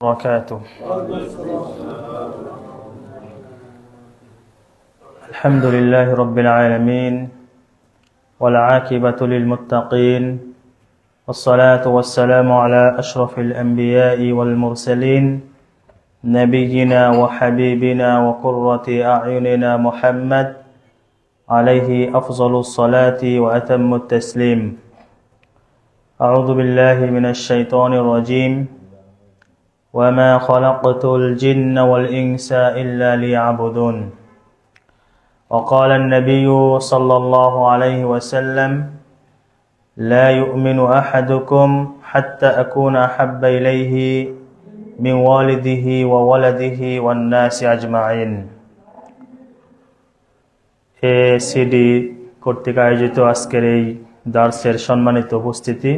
وبركاته. الحمد لله رب العالمين والعاقبة للمتقين والصلاة والسلام على أشرف الأنبياء والمرسلين نبينا وحبيبنا وقرة أعيننا محمد عليه أفضل الصلاة وأتم التسليم. أعوذ بالله من الشيطان الرجيم وما خلقت الجن والإنس إلا ليعبدون. وقال النبي صلى الله عليه وسلم لا يؤمن أحدكم حتى أكون أحب إليه من والده وولده والناس أجمعين. CD কর্তৃক আয়োজিত আজকের এই দার্সের সম্মানিত উপস্থিতি,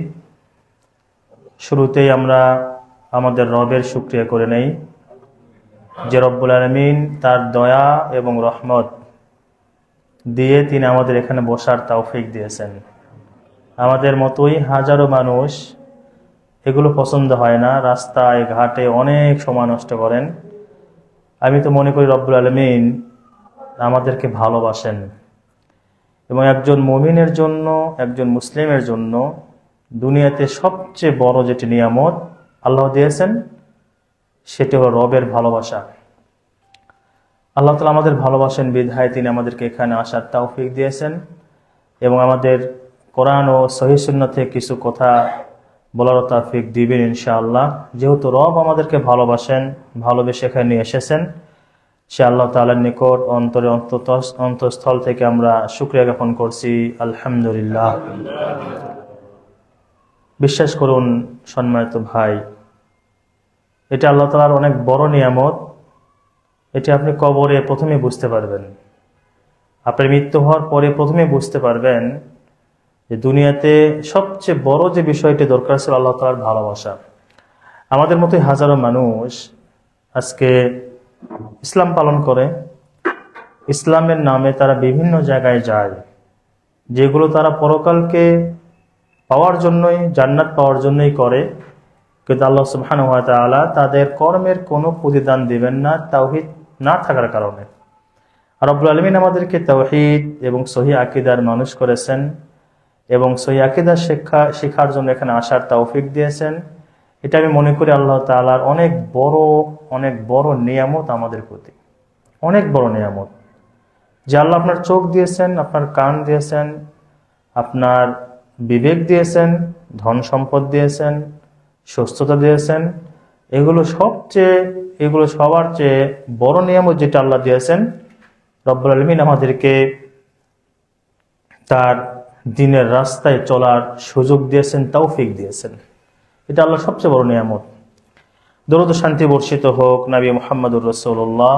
শুরুতেই আমরা আমাদের রবের শুকরিয়া করে নেই যে রব্বুল আলামিন তার দয়া এবং রহমত দিয়ে তিনি আমাদের এখানে বসার তৌফিক দিয়েছেন। আমাদের মতোই হাজারো মানুষ এগুলো পছন্দ হয় না, রাস্তায় ঘাটে অনেক সময় নষ্ট করেন। আমি তো মনে করি রব্বুল আলামিন আমাদেরকে ভালোবাসেন এবং একজন মুমিনের জন্য, একজন মুসলিমের জন্য দুনিয়াতে সবচেয়ে বড় যেটি নিয়ামত আল্লাহ দিয়েছেন সেটি হলো রবের ভালোবাসা। আল্লাহ তাআলা আমাদের ভালোবাসেন বিধায় তিনি আমাদেরকে এখানে আসার তৌফিক দিয়েছেন এবং আমাদের কোরআন ও সহিহ সুন্নাহ থেকে কিছু কথা বলার তৌফিক দিবেন ইনশাআল্লাহ। যেহেতু রব আমাদেরকে ভালোবাসেন, ভালোবেসে এখানে নিয়ে এসেছেন, সে আল্লাহ তাআলার নিকট অন্তরে অন্তঃস্থল থেকে আমরা শুকরিয়া জ্ঞাপন করছি, আলহামদুলিল্লাহ। বিশ্বাস করুন সম্মানিত ভাই, এটা আল্লাহ তাআলার অনেক বড় নিয়ামত। এটি আপনি কবরে প্রথমে বুঝতে পারবেন, আপনার মৃত্যু হওয়ার পরে প্রথমে বুঝতে পারবেন যে দুনিয়াতে সবচেয়ে বড় যে বিষয়টি দরকার ছিল আল্লাহ তাআলার ভালোবাসা। আমাদের মতোই হাজারো মানুষ আজকে ইসলাম পালন করে, ইসলামের নামে তারা বিভিন্ন জায়গায় যায়, যেগুলো তারা পরকালকে পাওয়ার জন্যই, জান্নাত পাওয়ার জন্যই করে, কিন্তু আল্লাহ সুবহানাহু ওয়া তাআলা তাদের কর্মের কোনো প্রতিদান দিবেন না তাওহীদ না থাকার কারণে। আর রব্বুল আলামিন আমাদেরকে তাওহীদ এবং সহিহ আকীদার মানুষ করেছেন এবং সহিহ আকীদা শেখার জন্য এখানে আসার তৌফিক দিয়েছেন। এটা আমি মনে করি আল্লাহ তাআলার অনেক বড় নিয়ামত আমাদের প্রতি, অনেক বড় নিয়ামত যে আল্লাহ আপনার চোখ দিয়েছেন, আপনার কান দিয়েছেন, আপনার বিবেক দিয়েছেন, ধন সম্পদ দিয়েছেন, সুস্থতা দিয়েছেন। এগুলো সবার চেয়ে বড় নিয়ামত যেটা আল্লাহ দিয়েছেন। রব্বুল আলামিন আমাদেরকে তার দ্বীনের রাস্তায় চলার সুযোগ দিয়েছেন, তৌফিক দিয়েছেন। এটা আল্লাহর সবচেয়ে বড় নিয়ামত। দরুদ ও শান্তি বর্ষিত হোক নবী মুহাম্মদুর রাসূলুল্লাহ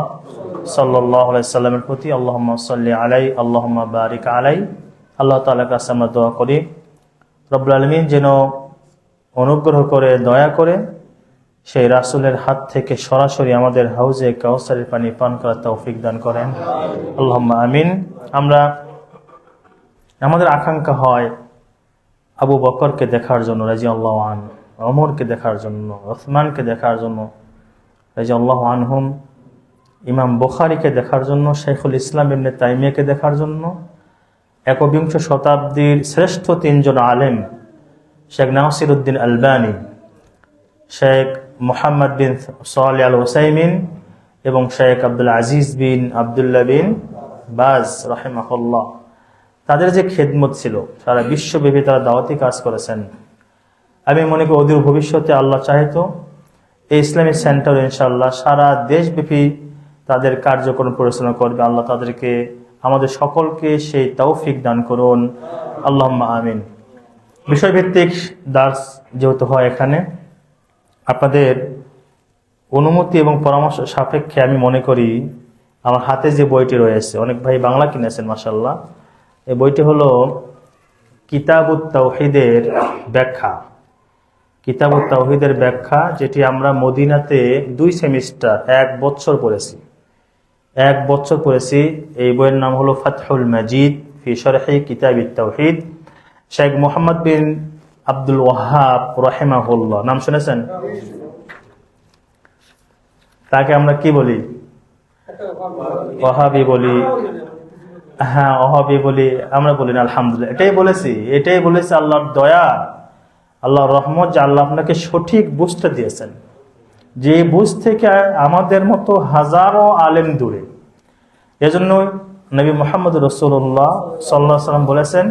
সাল্লাল্লাহু আলাইহি সাল্লামের প্রতি। আল্লাহুম্মা সাল্লি আলাইহি আল্লাহুম্মা বারিক আলাইহি। আল্লাহ তাআলার কাছে আমরা দোয়া করি রব্বুল আলামিন যেন অনুগ্রহ করে, দয়া করে সেই রাসূলের হাত থেকে সরাসরি আমাদের হাউজে কাউসারের পানি পান করার তৌফিক দান করেন, আল্লাহুম্মা আমিন। আমাদের আকাঙ্ক্ষা হয় আবু বকরকে দেখার জন্য রাদিয়াল্লাহু আনহু, ওমরকে দেখার জন্য, উসমানকে দেখার জন্য রাদিয়াল্লাহু আনহুম, ইমাম বুখারীকে দেখার জন্য, শাইখুল ইসলাম ইবনে তাইমিয়াকে দেখার জন্য, একবিংশ শতাব্দীর শ্রেষ্ঠ তিনজন আলেম শেখ নাসিরউদ্দিন আলবানী, শেখ মুহাম্মদ বিন সালেহ আল উসাইমিন এবং শেখ আব্দুল আজিজ বিন আব্দুল্লাহ বিন বাজ রাহিমাহুল্লাহ, তাদের যে খেদমত ছিল, সারা বিশ্বব্যাপী তারা দাওয়াতি কাজ করেছেন। আমি মনে করি অদূর ভবিষ্যতে আল্লাহ চাইতো এই ইসলামিক সেন্টার ইনশাআল্লাহ সারা দেশব্যাপী তাদের কার্যক্রম পরিচালনা করবে। আল্লাহ তাদেরকে, আমাদের সকলকে সেই তৌফিক দান করুন, আল্লাহুম্মা আমিন। বিষয়ভিত্তিক দার্স যেহেতু হয় এখানে, আপনাদের অনুমতি এবং পরামর্শ সাপেক্ষে আমি মনে করি আমার হাতে যে বইটি রয়েছে, অনেক ভাই বাংলা কিনেছেন মাশাআল্লাহ, এই বইটি হলো কিতাবুত তাওহীদের ব্যাখ্যা। কিতাবুত তাওহীদের ব্যাখ্যা, যেটি আমরা মদিনাতে 2 সেমিস্টার 1 বছর পড়েছি। এই বইয়ের নাম হলো ফাতহুল মাজিদ ফি শরহি কিতাবিত তাওহীদ। শেখ মুহাম্মদ বিন আব্দুল ওয়াহাব রাহিমাহুল্লাহ, নাম শুনেছেন? তাকে আমরা কি বলি? ওয়াহাবি বলি। হ্যাঁ, ওয়াহাবি বলি, আমরা বলি না। আলহামদুলিল্লাহ, এটাই বলেছি আল্লাহর দয়া, আল্লাহর রহমত যে আল্লাহ আপনাকে সঠিক বুঝতে দিয়েছেন, যে বুঝ থেকে আমাদের মতো হাজারো আলেম দূরে। এজন্য নবী মুহাম্মদ রাসূলুল্লাহ সাল্লাল্লাহু আলাইহি ওয়াসাল্লাম বলেছেন,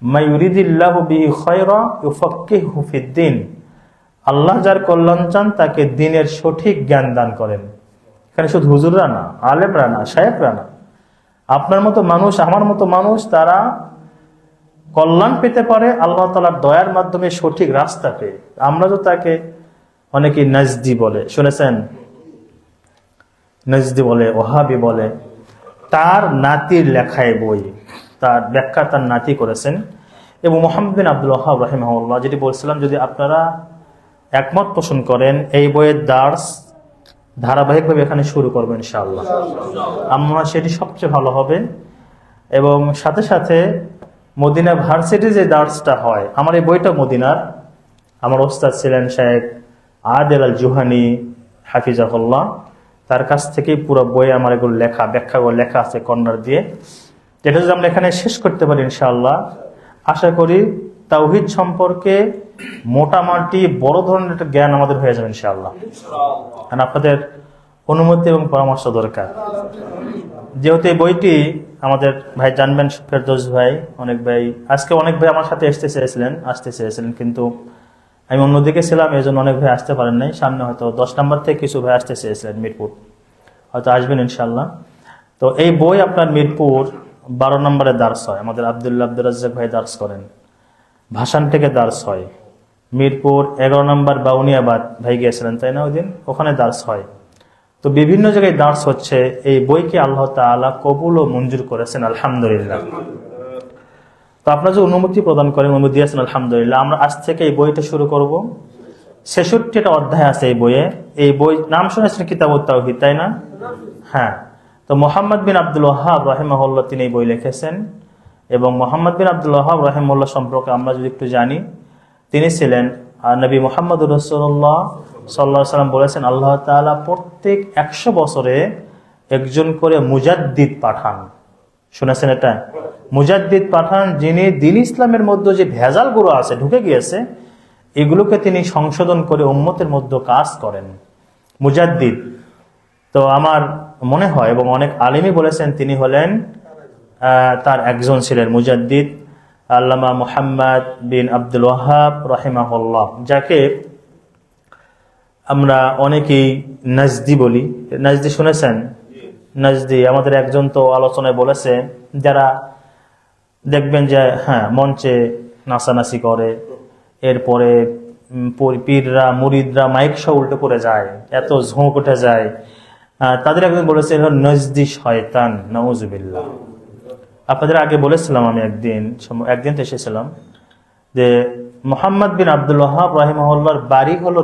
মা ইউরিদিল্লাহু বিহি খায়রা ইউফাক্কিহু ফিদ্দিন। আল্লাহ যার কল্যাণ চান তাকে দ্বীনের সঠিক জ্ঞান দান করেন। এখানে শুধু হুজুররা না, আলেমরা না, শায়েখরা না, আপনার মতো মানুষ, আমার মতো মানুষ, তারা কল্যাণ পেতে পারে আল্লাহ তাআলার দয়ার মাধ্যমে, সঠিক রাস্তা পেয়ে। আমরা তো তাকে অনেকে নাজদি বলে, শুনেছেন? নাজদি বলে, ওহাবি বলে। তার নাতির লেখায় বই, তার ব্যাখ্যা তার নাতি করেছেন। এবং মুহাম্মদ বিন আব্দুল ওয়াহ্হাব রাহিমাহুল্লাহ, যেটি বলছিলাম, যদি আপনারা একমত পোষণ করেন, এই বইয়ের দার্স ধারাবাহিকভাবে এখানে শুরু করবেন ইনশাআল্লাহ। আমরা সেটি সবচেয়ে ভালো হবে। এবং সাথে সাথে মদিনা ভার্সিটি যে দার্সটা হয়, আমার এই বইটা মদিনার, আমার ওস্তাদ ছিলেন শেখ আদেল আল জুহানি হাফিজাহুল্লাহ, তার কাছ থেকেই পুরো বই আমার এগুলো লেখা, ব্যাখ্যাগুলো লেখা আছে কর্নার দিয়ে। যেটা যদি আমরা এখানে শেষ করতে পারি ইনশাআল্লাহ, আশা করি তাওহীদ সম্পর্কে মোটামুটি বড় ধরনের একটা জ্ঞান আমাদের হয়ে যাবে ইনশাআল্লাহ। কারণ আপনাদের অনুমতি এবং পরামর্শ দরকার। যেহেতু এই বইটি আমাদের ভাই জানবেন, ফেরদৌস ভাই, অনেক ভাই আমার সাথে আসতে চেয়েছিলেন, কিন্তু আমি অন্যদিকে ছিলাম, এই জন্য অনেক ভাই আসতে পারেন নাই। সামনে হয়তো 10 নম্বর থেকে কিছু ভাই আসতে চেয়েছিলেন, মিরপুর, হয়তো আসবেন ইনশাআল্লাহ। তো এই বই আপনার মিরপুর 12 নম্বরে দার্স হয়, আমাদের আব্দুল রাজ্জাক ভাই দার্স করেন। ভাসান থেকে দার্স হয়। মিরপুর 11 নম্বর বাউনিয়াবাদ ভাই গিয়েছিলেন, তাই না? ওই দিন ওখানে দার্স হয়। তো বিভিন্ন জায়গায় দার্স হচ্ছে। এই বইকে আল্লাহ তাআলা কবুল ও মঞ্জুর করেছেন, আলহামদুলিল্লাহ। তো আপনারা যে অনুমতি প্রদান করেন, অনুমতি দিয়েছেন, আলহামদুলিল্লাহ। আমরা আজ থেকে এই বইটা শুরু করব। 66টা অধ্যায় আছে এই বইয়ে। এই বই নাম শুনেছেন কিতাবুত তাওহীদ, তাই না? হ্যাঁ। তো মুহাম্মদ বিন আব্দুল ওয়াহ্হাব রাহিমাহুল্লাহ তিনি এই বই লিখেছেন। এবং মুহাম্মদ বিন আব্দুল ওয়াহ্হাব রাহিমাহুল্লাহ সম্পর্কে আমরা যদি একটু জানি, তিনি ছিলেন নবী মুহাম্মদুর রাসূলুল্লাহ সাল্লাল্লাহু আলাইহি ওয়াসাল্লাম বলেছেন, আল্লাহ তাআলা প্রত্যেক 100 বছরে একজন করে মুজাদ্দিদ পাঠান। শুনেছেন এটা? মুজাদ্দিদ পাঠান, যিনি দ্বীন ইসলামের মধ্যে যে ভেজালগুলো আছে, ঢুকে গিয়েছে, এগুলোকে তিনি সংশোধন করে উম্মতের মধ্যে কাজ করেন, মুজাদ্দিদ। তো আমার মনে হয়, এবং অনেক আলেমই বলেছেন, তিনি হলেন তার একজন ছিলেন মুজাদ্দিদ, আল্লামা মুহাম্মদ বিন আব্দুল ওয়াহ্হাব রাহিমাহুল্লাহ, যাকে আমরা অনেকেই নাজদি বলি। নাজদি শুনেছেন? নাজদি আমাদের একজন তো আলোচনায় বলেছে, যারা দেখবেন যে হ্যাঁ মঞ্চে নাচানাচি করে, এরপরে পীররা মুরিদরা মাইক সহ উল্টে পড়ে যায়, এত ঝোঁক উঠে যায়, তাদের একজন বলেছে নাজদি শয়তান, নাউজুবিল্লাহ। আপনাদের আগে বলেছিলাম, আমি একদিন এসেছিলাম যে মুহাম্মদ বিন আব্দুল ওয়াহ্হাব রাহিমাহুল্লাহর বাড়ি হলো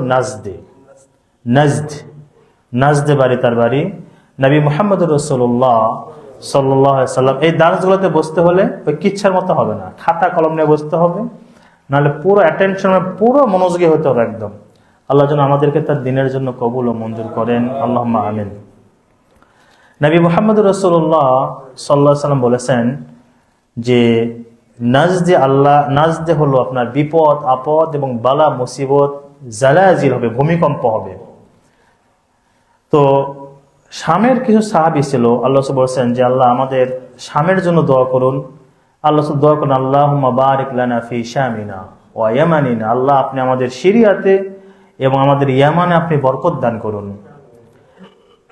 নাজদে বাড়ি, তার বাড়ি। নবী মুহাম্মদুর রাসূলুল্লাহ সাল্লাল্লাহু আলাইহি ওয়াসাল্লাম এই দার্সগুলোতে বসতে হলে ওই কিচ্ছার মতো হবে না, খাতা কলম নিয়ে বসতে হবে, নাহলে পুরো অ্যাটেনশন, পুরো মনোযোগী হতে হবে একদম। আল্লাহ যেন আমাদেরকে তার দ্বীনের জন্য কবুল ও মঞ্জুর করেন, আল্লাহুম্মা আমিন। নবী মুহাম্মদুর রাসূলুল্লাহ সাল্লাল্লাহু আলাইহি ওয়াসাল্লাম বলেছেন যে নাজদে হলো আপনার বিপদ আপদ এবং বালা মুসিবত, জালাজিল হবে, ভূমিকম্প হবে। তো শামের কিছু সাহাবী ছিল, আল্লাহ বলেছেন যে আল্লাহ আমাদের শামের জন্য দোয়া করুন। আল্লাহ দোয়া করুন, আল্লাহুম্মা বারিক লানা ফি শামিনা ওয়া ইয়ামানিনা, আল্লাহ আপনি আমাদের সিরিয়াতে এবং আমাদের ইয়ামানে আপনি বরকত দান করুন।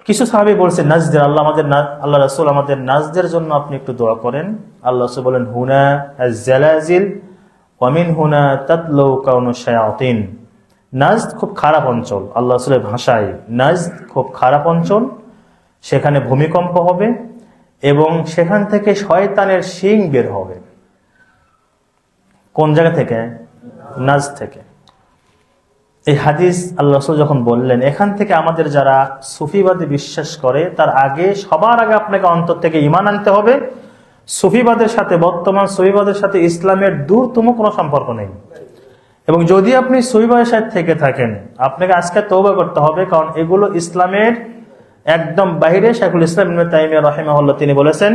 কিছু সাহাবী বলছে নাজদের, আল্লাহ রাসূল আমাদের নাজদের জন্য আপনি একটু দোয়া করেন। আল্লাহ রাসূল বলেন, হুনা আজ-জালাজিল ওয়া মিন হুনা তাতলু কাউনু শায়াতিন। নাজদ খুব খারাপ অঞ্চল, আল্লাহ রাসূলের ভাষায় নাজদ খুব খারাপ অঞ্চল, সেখানে ভূমিকম্প হবে এবং সেখান থেকে শয়তানের শিং বের হবে। কোন জায়গা থেকে? নাজদ থেকে। এই হাদিস আল্লাহ রাসূল যখন বললেন, এখান থেকে আমাদের যারা সুফিবাদে বিশ্বাস করে, তার আগে সবার আগে আপনাকে অন্তর থেকে ঈমান আনতে হবে। সুফিবাদের সাথে, বর্তমান সুফিবাদের সাথে ইসলামের দূরতম কোনো সম্পর্ক নেই। এবং যদি আপনি সহিহ সাথ থেকে থাকেন, আপনাকে আজকে তওবা করতে হবে, কারণ এগুলো ইসলামের একদম বাইরে। শাইখুল ইসলাম ইবনে তাইমিয়া রাহিমাহুল্লাহ তিনি বলেছেন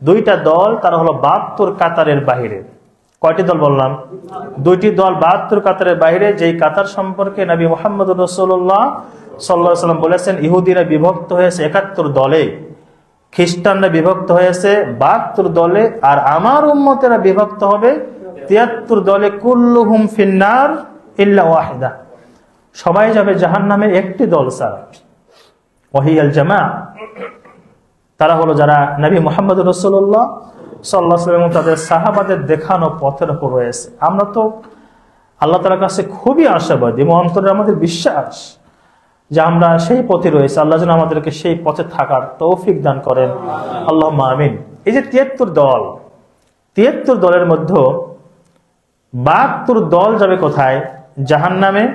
দুইটা দল, তারা হলো 72 কাতারের বাহিরে। কয়টি দল বললাম? দুইটি দল 72 কাতারের বাইরে, যেই কাতার সম্পর্কে নবী মুহাম্মদ রাসূলুল্লাহ সাল্লাল্লাহু আলাইহি ওয়াসাল্লাম বলেছেন ইহুদিরা বিভক্ত হয়েছে 71 দলে, খ্রিস্টানরা বিভক্ত হয়েছে 72 দলে, আর আমার উম্মতেরা বিভক্ত হবে 73 দলে। কুল্লুহুম ফিন্নার ইল্লা ওয়াহিদা, সবাই যাবে জাহান্নামে একটি দল ছাড়া। ওয়াহিয়াল জামা, তারা হলো যারা নবী মুহাম্মদ রাসূলুল্লাহ সাল্লাল্লাহু আলাইহি ওয়াসাল্লাম তাদের সাহাবাদের দেখানো পথের উপর রয়েছে। আমরা তো আল্লাহ তাআলার কাছে খুবই আশাবাদী এবং অন্তরে আমাদের বিশ্বাস যে আমরা সেই পথে রয়েছে। আল্লাহ যেন আমাদেরকে সেই পথে থাকার তৌফিক দান করেন, আল্লাহুম্মা আমিন। এই যে 73 দল, 73 দলের মধ্যে 72 দল যাবে কোথায়? জাহান্নামে।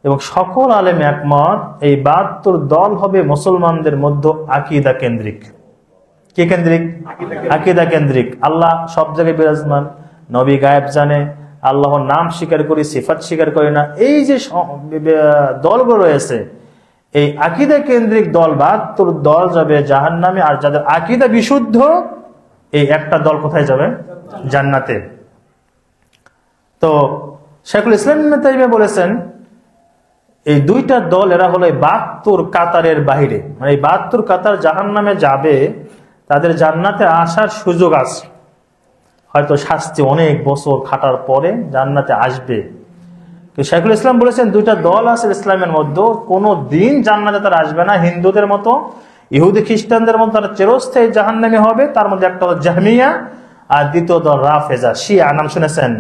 এবং সকল আলেম একমত এই 72 দল হবে মুসলমানদের মধ্যে আকীদা কেন্দ্রিক। কি কেন্দ্রিক? আকীদা কেন্দ্রিক। আল্লাহ সব জায়গায় বিরাজমান, নবী গায়েব জানে, আল্লাহর নাম স্বীকার করি, সিফাত স্বীকার করি না। এই যে দলগুলো রয়েছে, এই আকীদা কেন্দ্রিক দল 72 দল যাবে জাহান্নামে। আর যাদের আকীদা বিশুদ্ধ, এই একটা দল কোথায় যাবে? জান্নাতে। তো শাইখুল ইসলাম ইবনে তাইমিয়া বলেছেন এই দুইটা দল এরা হলো 72 কাতারের বাইরে, মানে এই 72 কাতার জাহান্নামে যাবে, তাদের জান্নাতে আসার সুযোগ আছে, হয়তো শাস্তি অনেক বছর খাটার পরে জান্নাতে আসবে। শাইখুল ইসলাম বলেছেন দুইটা দল আছে ইসলামের মধ্যে, কোনো দিন জান্নাতে তারা আসবে না। হিন্দুদের মতো, ইহুদি খ্রিস্টানদের মতো তারা চিরস্থায়ী জাহান্নামী হবে। তার মধ্যে একটা হলো জাহমিয়া, আর দ্বিতীয় দল রাফেজা, শিয়া। নাম শুনেছেন?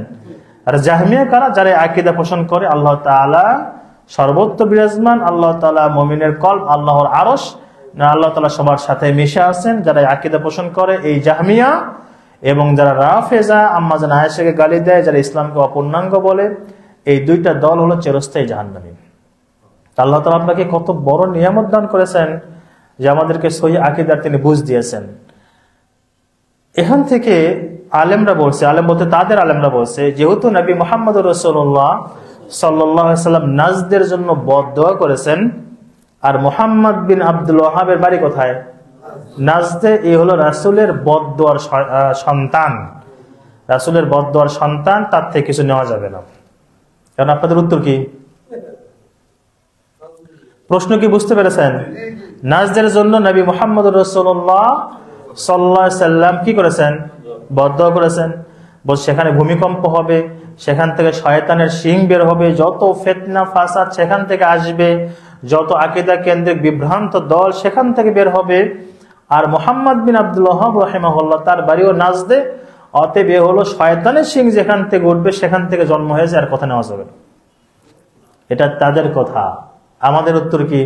আর জাহমিয়া কারা? যারা আকীদা পোষণ করে আল্লাহ তাআলা সর্বত্র বিরাজমান, আল্লাহ তাআলা মুমিনের কলব, আল্লাহর আরশ, আল্লাহ তাআলা সবার সাথে মিশে আছেন। যারা আকীদা পোষণ করে এই জাহমিয়া, এবং যারা রাফেজা আম্মা জান আয়েশাকে গালি দেয়, যারা ইসলামকে অপূর্ণাঙ্গ বলে, এই দুইটা দল হলো চিরস্থায়ী জাহান্নামী। আল্লাহ তাআলা আপনাকে কত বড় নিয়ামত দান করেছেন যে আমাদেরকে সহিহ আকীদার তিনি বুঝ দিয়েছেন। এখান থেকে আলেমরা বলছে, আলেম বলতে তাদের আলেমরা বলছে, যেহেতু নবী মুহাম্মদ রাসূলুল্লাহ সাল্লাল্লাহু আলাইহি ওয়াসাল্লাম নাজদের জন্য বদদোয়া করেছেন, আর মুহাম্মদ বিন আব্দুল ওয়াহাবের বাড়ি কোথায়? নাজদে। এই হলো রাসূলের বদদোয়ার সন্তান, রাসূলের বদদোয়ার সন্তান, তার থেকে কিছু নেওয়া যাবে না। কারণ আপনাদের উত্তর কি? প্রশ্ন কি বুঝতে পেরেছেন? নাজদের জন্য নবী মুহাম্মদ রাসূলুল্লাহ সাল্লাল্লাহু আলাইহি ওয়াসাল্লাম কি করেছেন? বদদোয়া করেছেন। বল সেখানে ভূমিকম্প হবে, সেখান থেকে শয়তানের শিং বের হবে, যত ফিতনা ফাসাদ সেখান থেকে আসবে, যত আকীদা কেন্দ্রিক বিভ্রান্ত দল সেখান থেকে বের হবে। আর মুহাম্মদ বিন আব্দুল ওয়াহাব রাহিমাহুল্লাহ তার বাড়িও নাজদে, অতএব এ হলো শয়তানের শিং যেখান থেকে উঠবে সেখান থেকে জন্ম হয়েছে, আর কথা নেওয়া যাবে। এটা তাদের কথা। আমাদের উত্তর কি?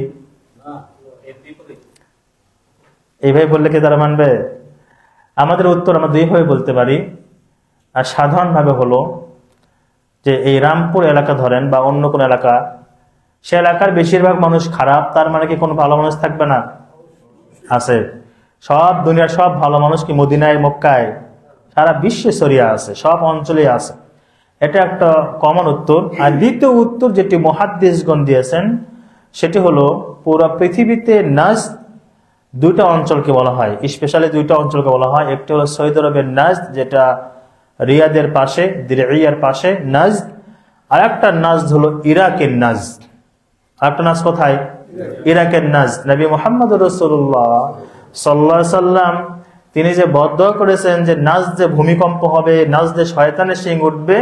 এইভাবে বললে কি তারা মানবে? আমাদের উত্তর আমরা দুইভাবে বলতে পারি। আর সাধারণভাবে হলো যে এই রামপুর এলাকা ধরেন বা অন্য কোন এলাকা, সে এলাকার বেশিরভাগ মানুষ খারাপ, তার মানে কি কোনো ভালো মানুষ থাকবে না? আছে। সব দুনিয়ার সব ভালো মানুষ কি মদিনায়, মক্কায়, সারা বিশ্বে ছড়িয়ে আছে, সব অঞ্চলে আছে। এটা একটা কমন উত্তর। আর দ্বিতীয় উত্তর যেটি মুহাদ্দিসগণ দিয়েছেন সেটি হলো পুরো পৃথিবীতে নাজদ দুইটা অঞ্চলকে বলা হয়, স্পেশালি দুইটা অঞ্চলকে বলা হয়। একটি হলো সৌদি আরবের নাজদ, যেটা রিয়াদের পাশে, দিরইয়ার পাশে নাজদ। আর একটা নাজদ হলো ইরাকের নাজদ। আরেকটা নাজদ কোথায়? ইরাকের নাজদ। নবী মুহাম্মদ রাসূলুল্লাহ সাল্লাল্লাহু আলাইহি ওয়াসাল্লাম তিনি যে বদদোয়া করেছেন যে নাজদে ভূমিকম্প হবে, নাজদে শয়তানের শিং উঠবে,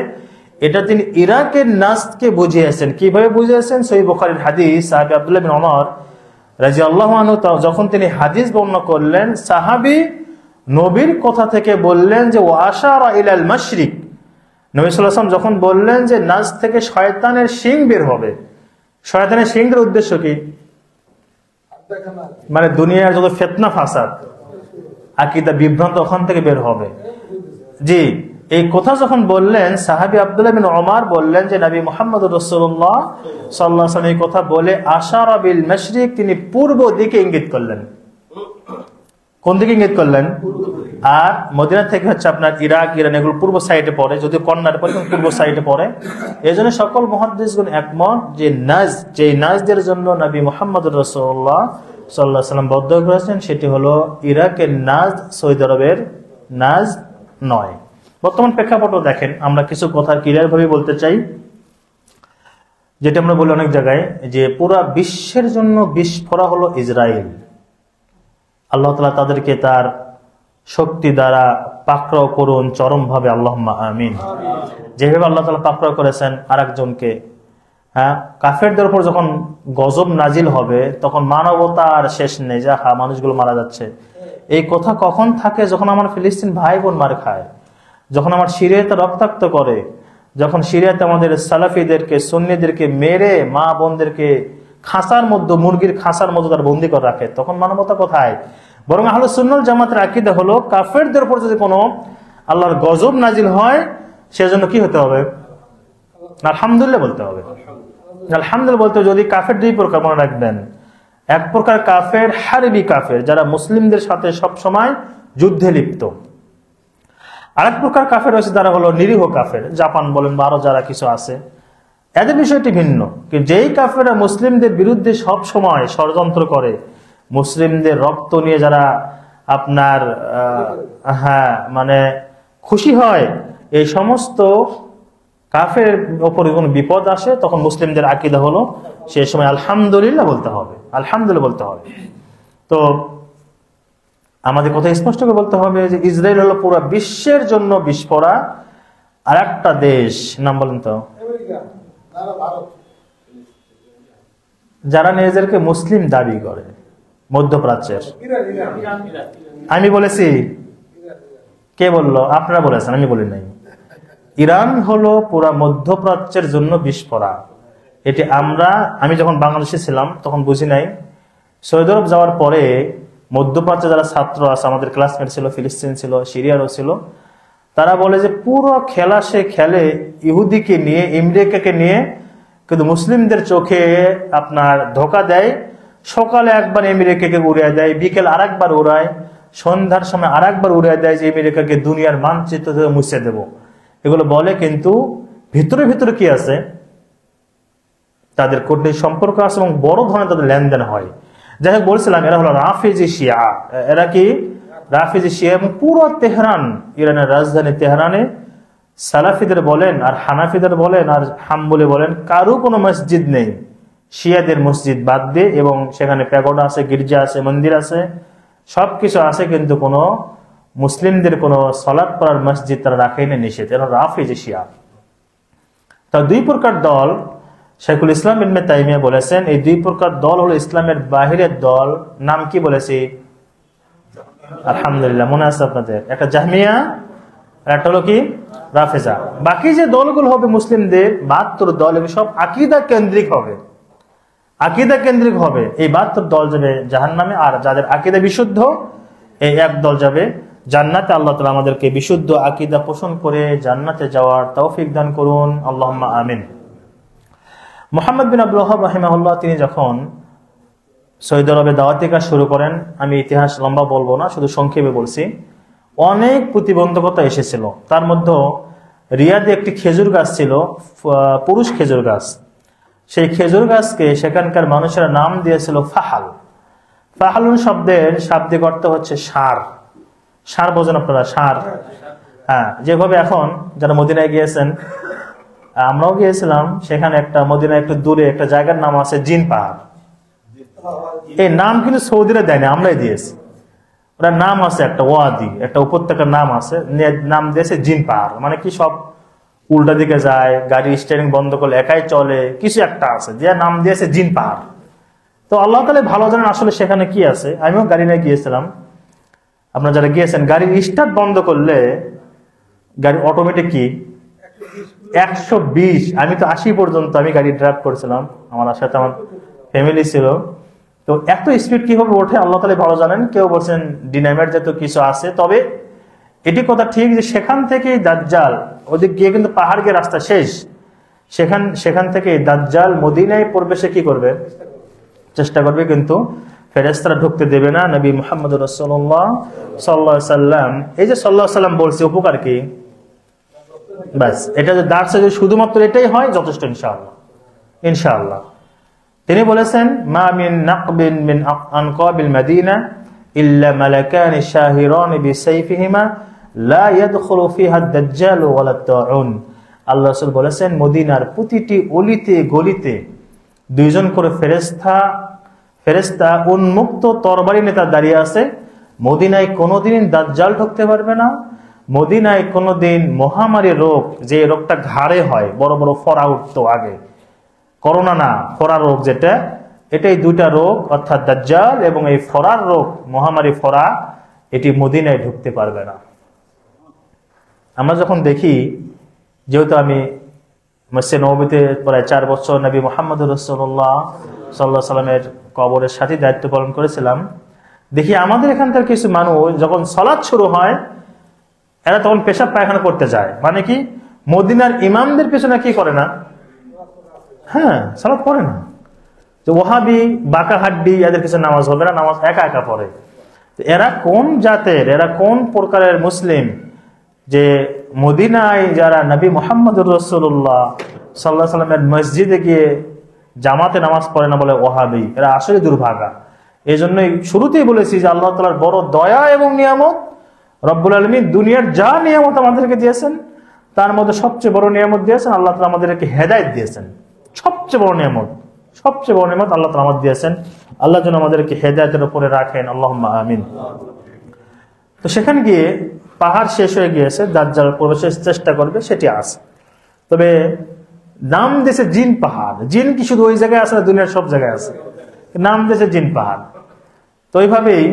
এটা তিনি ইরাকের নাজদকে বুঝিয়েছেন। কিভাবে বুঝিয়েছেন? সহিহ বুখারীর হাদিস, সাহাবী আব্দুল্লাহ বিন ওমর রাদিয়াল্লাহু আনহু যখন তিনি হাদিস বর্ণনা করলেন, সাহাবী নবীর কথা থেকে বললেন যে ওয়াশারা ইলাল মাশরিক। নবী সাল্লাল্লাহু আলাইহি ওয়াসাল্লাম যখন বললেন যে নাজদ থেকে শয়তানের শিং বের হবে, শয়তানের শিংয়ের উদ্দেশ্য কি? মানে দুনিয়ার যত ফিতনা ফাসাদ, আকীদা বিভ্রান্ত ওখান থেকে বের হবে। জি, এই কথা যখন বললেন, সাহাবী আব্দুল্লাহ বিন ওমর বললেন যে নবী মুহাম্মদ রাসূলুল্লাহ সাল্লাল্লাহু আলাইহি ওয়াসাল্লাম এই কথা বলে আশারা বিল মাশরিক, তিনি পূর্ব দিকে ইঙ্গিত করলেন। কোন দিকে ইঙ্গিত করলেন? আর মদিনা থেকে হচ্ছে আপনার ইরাক, ইরান, এগুলো পূর্ব সাইডে পড়ে, যদিও কর্নার পড়ে কিন্তু পূর্ব সাইডে পড়ে। এই জন্য সকল মুহাদ্দিসগণ একমত যে নাজদের জন্য নবী মুহাম্মদ রাসূলুল্লাহ সাল্লাল্লাহু আলাইহি ওয়াসাল্লাম বদ্ধ করেছেন সেটি হলো ইরাকের নাজদ, সৌদি আরবের নাজদ নয়। বর্তমান প্রেক্ষাপটও দেখেন, আমরা কিছু কথা ক্লিয়ার ভাবে বলতে চাই, যেটা আমরা বলি অনেক জায়গায় যে পুরা বিশ্বের জন্য বিস্ফোরা হলো ইসরায়েল। আল্লাহ তাআলা তাদেরকে তার শক্তি দ্বারা পাকড়াও করুন চরমভাবে, আল্লাহুম্মা আমিন। যেভাবে আল্লাহ তাআলা পাকড়াও করেছেন আরেকজনকে, কাফেরদের উপর যখন গজব নাজিল হবে তখন মানবতার শেষ নেই, যা মানুষগুলো মারা যাচ্ছে। এই কথা কখন থাকে? যখন আমার ফিলিস্তিন ভাই বোন মার খায়, যখন আমার সিরিয়াতে রক্তাক্ত করে, যখন সিরিয়াতে আমাদের সালাফিদেরকে, সুন্নিদেরকে মেরে মা বোনদেরকে খাঁচার মধ্যে, মুরগির খাঁচার মধ্যে তার বন্দি করে রাখে, তখন মানবতা কোথায়? বরং আহলে সুন্নাত জামাতের আকীদা হলো কাফেরদের উপর যদি কোনো আল্লাহর গজব নাজিল হয় সেজন্য কি হতে হবে? আলহামদুলিল্লাহ বলতে হবে। আলহামদুলিল্লাহ বলতে যদি কাফের দুই প্রকার মনে রাখবেন, এক প্রকার কাফের হারবি কাফের, যারা মুসলিমদের সাথে সব সময় যুদ্ধে লিপ্ত। আরেক প্রকার কাফের রয়েছে যারা হলো নিরীহ কাফের, জাপান বলেন বা আরো যারা কিছু আছে, এদের বিষয়টি ভিন্ন। কিন্তু যেই কাফেররা মুসলিমদের বিরুদ্ধে সব সময় ষড়যন্ত্র করে, মুসলিমদের রক্ত নিয়ে যারা আপনার মানে খুশি হয়, এই সমস্ত কাফের ওপরে কোনো বিপদ আসে তখন মুসলিমদের আকীদা হলো সেই সময় আলহামদুলিল্লাহ বলতে হবে, আলহামদুলিল্লাহ বলতে হবে। তো আমাদের কথা স্পষ্ট করে বলতে হবে যে ইসরায়েল হলো পুরো বিশ্বের জন্য বিস্ফোরা। আর একটা দেশ নাম বলেন তো, যারা নিজেদেরকে মুসলিম দাবি করে, মধ্যপ্রাচ্যের। আমি বলেছি? কে বললো? আপনারা বলেছেন, আমি বলি নাই। ইরান হলো পুরা মধ্যপ্রাচ্যের জন্য বিস্ফোরা। এটি আমি যখন বাংলাদেশে ছিলাম তখন বুঝি নাই। সৌদি আরব যাওয়ার পরে মধ্যপ্রাচ্যে যারা ছাত্র আছে, আমাদের ক্লাসমেট ছিল, ফিলিস্তিন ছিল, সিরিয়ারও ছিল, তারা বলে যে পুরো খেলা সে খেলে ইহুদিকে নিয়ে, আমেরিকাকে নিয়ে, কিন্তু মুসলিমদের চোখে আপনার ধোকা দেয়। সকালে একবার আমেরিকাকে উড়িয়ে দেয়, বিকেল আর একবার উড়ায়, সন্ধ্যার সময় আর একবার উড়িয়ে দেয় যে আমেরিকাকে দুনিয়ার মানচিত্র থেকে মুছে দেব। এগুলো বলে, কিন্তু ভিতরে ভিতরে কি আছে? তাদের কূটনৈতিক সম্পর্ক আছে এবং বড় ধরনের তাদের লেনদেন হয়। যাই হোক, বলছিলাম এরা হলো রাফিজি শিয়া। এরা কি? রাফিজি শিয়া। এবং পুরো তেহরান, ইরানের রাজধানী তেহরানে সালাফিদের বলেন আর হানাফিদের বলেন আর হাম্বলি বলেন, কারো কোনো মসজিদ নেই শিয়াদের মসজিদ বাদ দিয়ে, এবং সেখানে প্যাগোডা আছে, গির্জা আছে, মন্দির আছে, সবকিছু আছে, কিন্তু কোনো মুসলিমদের কোনো সালাত পড়ার মসজিদ তারা রাখেই না, নিষেধ। এরা রাফিজি শিয়া। তা দুই প্রকার দল শাইখুল ইসলাম ইবনে তাইমিয়া বলেছেন, এই দুই প্রকার দল হলো ইসলামের বাহিরের দল। নাম কি বলেছি? আলহামদুলিল্লাহ, মনে আছে আপনাদের? একটা জাহমিয়া আর একটা হলো কি? রাফেজা। বাকি যে দলগুলো হবে মুসলিমদের 72 দল, এগুলো সব আকীদা কেন্দ্রিক হবে, আকীদা কেন্দ্রিক হবে। এই 72 দল যাবে জাহান্নামে, আর যাদের আকীদা বিশুদ্ধ এই এক দল যাবে জান্নাতে। আল্লাহ তাআলা আমাদেরকে বিশুদ্ধ আকীদা পোষণ করে জান্নাতে যাওয়ার তৌফিক দান করুন, আল্লাহুম্মা আমিন। মুহাম্মদ বিন আব্দুল ওয়াহাব রাহিমাহুল্লাহ, তিনি যখন সৌদি আরবে দাওয়াতি কাজ শুরু করেন, আমি ইতিহাস লম্বা বলবো না, শুধু সংক্ষেপে বলছি, অনেক প্রতিবন্ধকতা এসেছিল। তার মধ্যে রিয়াদে একটি খেজুর গাছ ছিল, পুরুষ খেজুর গাছ। সেই খেজুর গাছকে সেখানকার মানুষেরা নাম দিয়েছিল ফাহাল। ফাহালুন শব্দের শাব্দিক অর্থ হচ্ছে সার। সার বোঝেন আপনারা? সার। হ্যাঁ, যেভাবে এখন যারা মদিনায় গিয়েছেন, আমরাও গিয়েছিলাম, সেখানে একটা মদিনায় একটু দূরে একটা জায়গার নাম আছে জিন পাহাড়। এই নাম কিন্তু সৌদিরা দেয়নি, আমরাই দিয়েছি। ওরা নাম আছে, একটা ওয়াদি, একটা উপত্যকার নাম আছে, নাম দিয়েছে জিন পাহাড়। মানে কি, সব উল্টা দিকে যায়, গাড়ি স্টিয়ারিং বন্ধ করলে একাই চলে, কিছু একটা আছে, যে নাম দিয়েছে জিন পাহাড়। তো আল্লাহ তাআলা ভালো জানেন আসলে সেখানে কি আছে। আমিও গাড়ি নিয়ে গিয়েছিলাম, আপনারা যারা গিয়েছেন, গাড়ির স্টার্ট বন্ধ করলে গাড়ি অটোমেটিক কি 120, আমি তো 80 পর্যন্ত আমি গাড়ি ড্রাইভ করেছিলাম, আমার সাথে আমার ফ্যামিলি ছিল। তো এত স্পিড কিভাবে ওঠে আল্লাহ তাআলা ভালো জানেন। কেউ বলছেন ডিনামাইট জাতীয় কিছু আছে। তবে এটি কথা ঠিক যে সেখান থেকে দাজ্জাল, ওদিক গিয়ে কিন্তু পাহাড় গিয়ে রাস্তা শেষ, সেখান থেকে দাজ্জাল মদিনায় প্রবেশে কি করবে? চেষ্টা করবে, কিন্তু ফেরেশতারা ঢুকতে দেবে না নবী মুহাম্মদ রাসূলুল্লাহ সাল্লাল্লাহু আলাইহি সাল্লাম। এই যে সাল্লাল্লাহু আলাইহি সাল্লাম বলছে, উপকার কি? বাস, এটা যে দার্সে যে শুধুমাত্র এটাই হয় যথেষ্ট ইনশাআল্লাহ। ইনশাআল্লাহ তিনি বলেছেন, মা মিন নাকবিন মিন আনকাবিল মাদিনা ইল্লা মালাকানি শাহিরান বিসাইফিহিমা লা ইয়াদখুলু ফিহা আদ-দাজ্জাল ওয়ালা তাউন। আল্লাহ রাসূল বলেছেন, মদিনার প্রতিটি অলিতে গলিতে দুইজন করে ফেরেশতা উন্মুক্ত তরবারি নেতা দাঁড়িয়ে আছে। মদিনায় কোনোদিন দাজ্জাল ঢুকতে পারবে না। মদিনায় কোনোদিন মহামারী রোগ, যে রোগটা ঘাড়ে হয়, বড় বড় ফোড়া উঠতো আগে, করোনা না, ফোড়া রোগ যেটা, এটাই দুইটা রোগ, অর্থাৎ দাজ্জাল এবং এই ফোড়ার রোগ, মহামারী ফোড়া, এটি মদিনায় ঢুকতে পারবে না। আমরা যখন দেখি, যেহেতু আমি মসজিদে নববীতে প্রায় 4 বছর নবী মুহাম্মদ রাসূলুল্লাহ সাল্লাল্লাহু আলাইহি সাল্লামের কবরের সাথে দায়িত্ব পালন করেছিলাম, দেখি আমাদের এখানকার কিছু মানুষ যখন সালাত শুরু হয়, এরা তখন পেশাব পায়খানা করতে যায়। মানে কি, মদিনার ইমামদের পেছনে কি করে না? হ্যাঁ, সালাত পড়ে না। যে ওয়াহাবি বাঁকা হাড্ডি, এদের কিছু নামাজ হবে না, নামাজ একা একা পড়ে। এরা কোন জাতের, এরা কোন প্রকারের মুসলিম যে মদিনায় যারা নবী মুহাম্মদুর রাসূলুল্লাহ সাল্লাল্লাহু আলাইহি সাল্লামের মসজিদে গিয়ে জামাতে নামাজ পড়ে না বলে ওয়াহাবি। এরা আসলে দুর্ভাগা। এই জন্যই শুরুতেই বলেছি যে আল্লাহ তাআলার বড় দয়া এবং নিয়ামত, রব্বুল আলামিন দুনিয়ার যা নিয়ামত আমাদেরকে দিয়েছেন তার মধ্যে সবচেয়ে বড় নিয়ামত দিয়েছেন আল্লাহ তাআলা আমাদেরকে হেদায়েত দিয়েছেন। সবচেয়ে বড় নিয়ামত, সবচেয়ে বড় নিয়ামত আল্লাহ তাআলা আমাদের দিয়েছেন। আল্লাহ যেন আমাদেরকে হেদায়েতের উপরে রাখেন, আল্লাহুম্মা আমিন। তো সেখানে গিয়ে পাহাড় শেষ হয়ে গিয়েছে, দাজ্জাল প্রবেশের চেষ্টা করবে, সেটি আছে। তবে নাম দিয়েছে জিন পাহাড়। জিন কি শুধু ওই জায়গায় আছে না, দুনিয়ার সব জায়গায় আছে, নাম দিয়েছে জিন পাহাড়। তো ওইভাবেই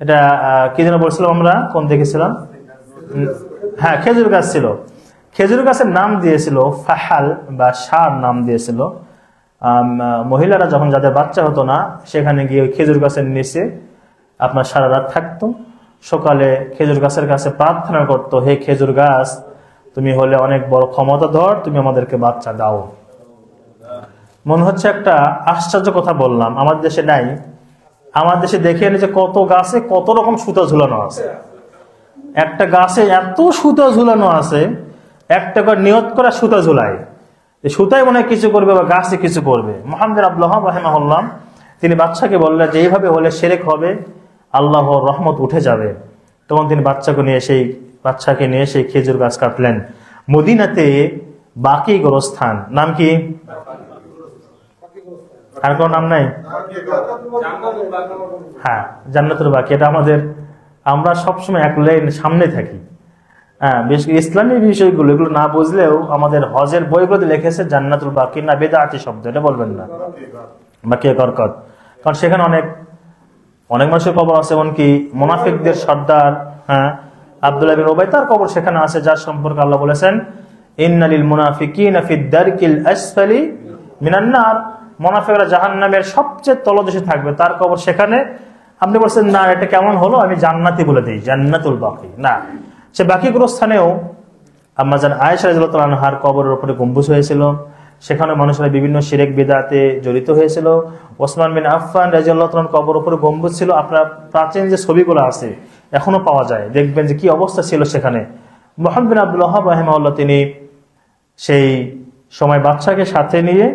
এটা কি যেন বলছিলাম আমরা, কোন দেখেছিলাম, হ্যাঁ খেজুর গাছ ছিল। খেজুর গাছের নাম দিয়েছিল ফাহাল বা সার নাম দিয়েছিল। মহিলারা যখন যাদের বাচ্চা হতো না, সেখানে গিয়ে ওই খেজুর গাছের নিচে আপনার সারা রাত থাকতো। সকালে খেজুর গাছের কাছে প্রার্থনা করতো, হে খেজুর গাছ, তুমি হলে অনেক বড় ক্ষমতাধর, তুমি আমাদেরকে বাচ্চা দাও। মনে হচ্ছে একটা আশ্চর্য কথা বললাম, আমাদের দেশে নাই। আমার দেশে দেখে এনে যে কত গাছে কত রকম সুতা ঝুলানো আছে। একটা গাছে এত সুতা ঝুলানো আছে, একটা করে নিয়ত করা সুতা ঝুলায়, সুতাই মনে হয় কিছু করবে বা গাছে কিছু করবে। মুহাম্মদ আব্দুল ওয়াহাব রাহিমাহুল্লাহ তিনি বাচ্চাকে বললেন যে এইভাবে হলে শিরক হবে, আল্লাহর রহমত উঠে যাবে। তখন তিনি বাচ্চাকে নিয়ে সেই খেজুর গাছ কাটলেন। মদিনাতে বাকি গোরস্থান, নাম কি? আর কোন নাম নাই? হ্যাঁ, জান্নাতুল বাকি। এটা আমাদের, আমরা সবসময় এক লাইন সামনে থাকি। হ্যাঁ, বিশেষ করে ইসলামী বিষয়গুলো এগুলো না বুঝলেও আমাদের হজের বইগুলোতে লিখেছে জান্নাতুল বাকি, না বেদাতি শব্দ, এটা বলবেন না, বাকি বরকত। কারণ সেখানে অনেক মানুষের কবর আছে, এমনকি মুনাফিকদের সর্দার, হ্যাঁ, আব্দুল্লাহ বিন উবাই, তার কবর সেখানে আছে, যার সম্পর্কে আল্লাহ বলেছেন ইন্নালিল মুনাফিকিনা ফিদ দারকিল আসফালি মিনান নার। মুনাফিকরা জাহান্নামের সবচেয়ে তলদেশে থাকবে, তার কবর সেখানে। আপনি বলছেন না, এটা কেমন হলো, আমি জান্নাতি বলে দিই, জান্নাতুল বাকি না। সে বাকি স্থানেও আম্মা জান আয়েশা রাদিয়াল্লাহু তাআলা আনহার কবরের উপরে গম্বুজ হয়েছিল। সেখানে মানুষেরা বিভিন্ন শিরক বিদআতে জড়িত হয়েছিল। ওসমান বিন আফফান রাদিয়াল্লাহু তাআলার কবর উপরে গম্বুজ ছিল। আপনার প্রাচীন যে ছবিগুলো আছে এখনো পাওয়া যায়, দেখবেন যে কি অবস্থা ছিল সেখানে। মুহাম্মদ বিন আব্দুল ওয়াহাব রাহিমাহুল্লাহ তিনি সেই সময় বাদশাকে সাথে নিয়ে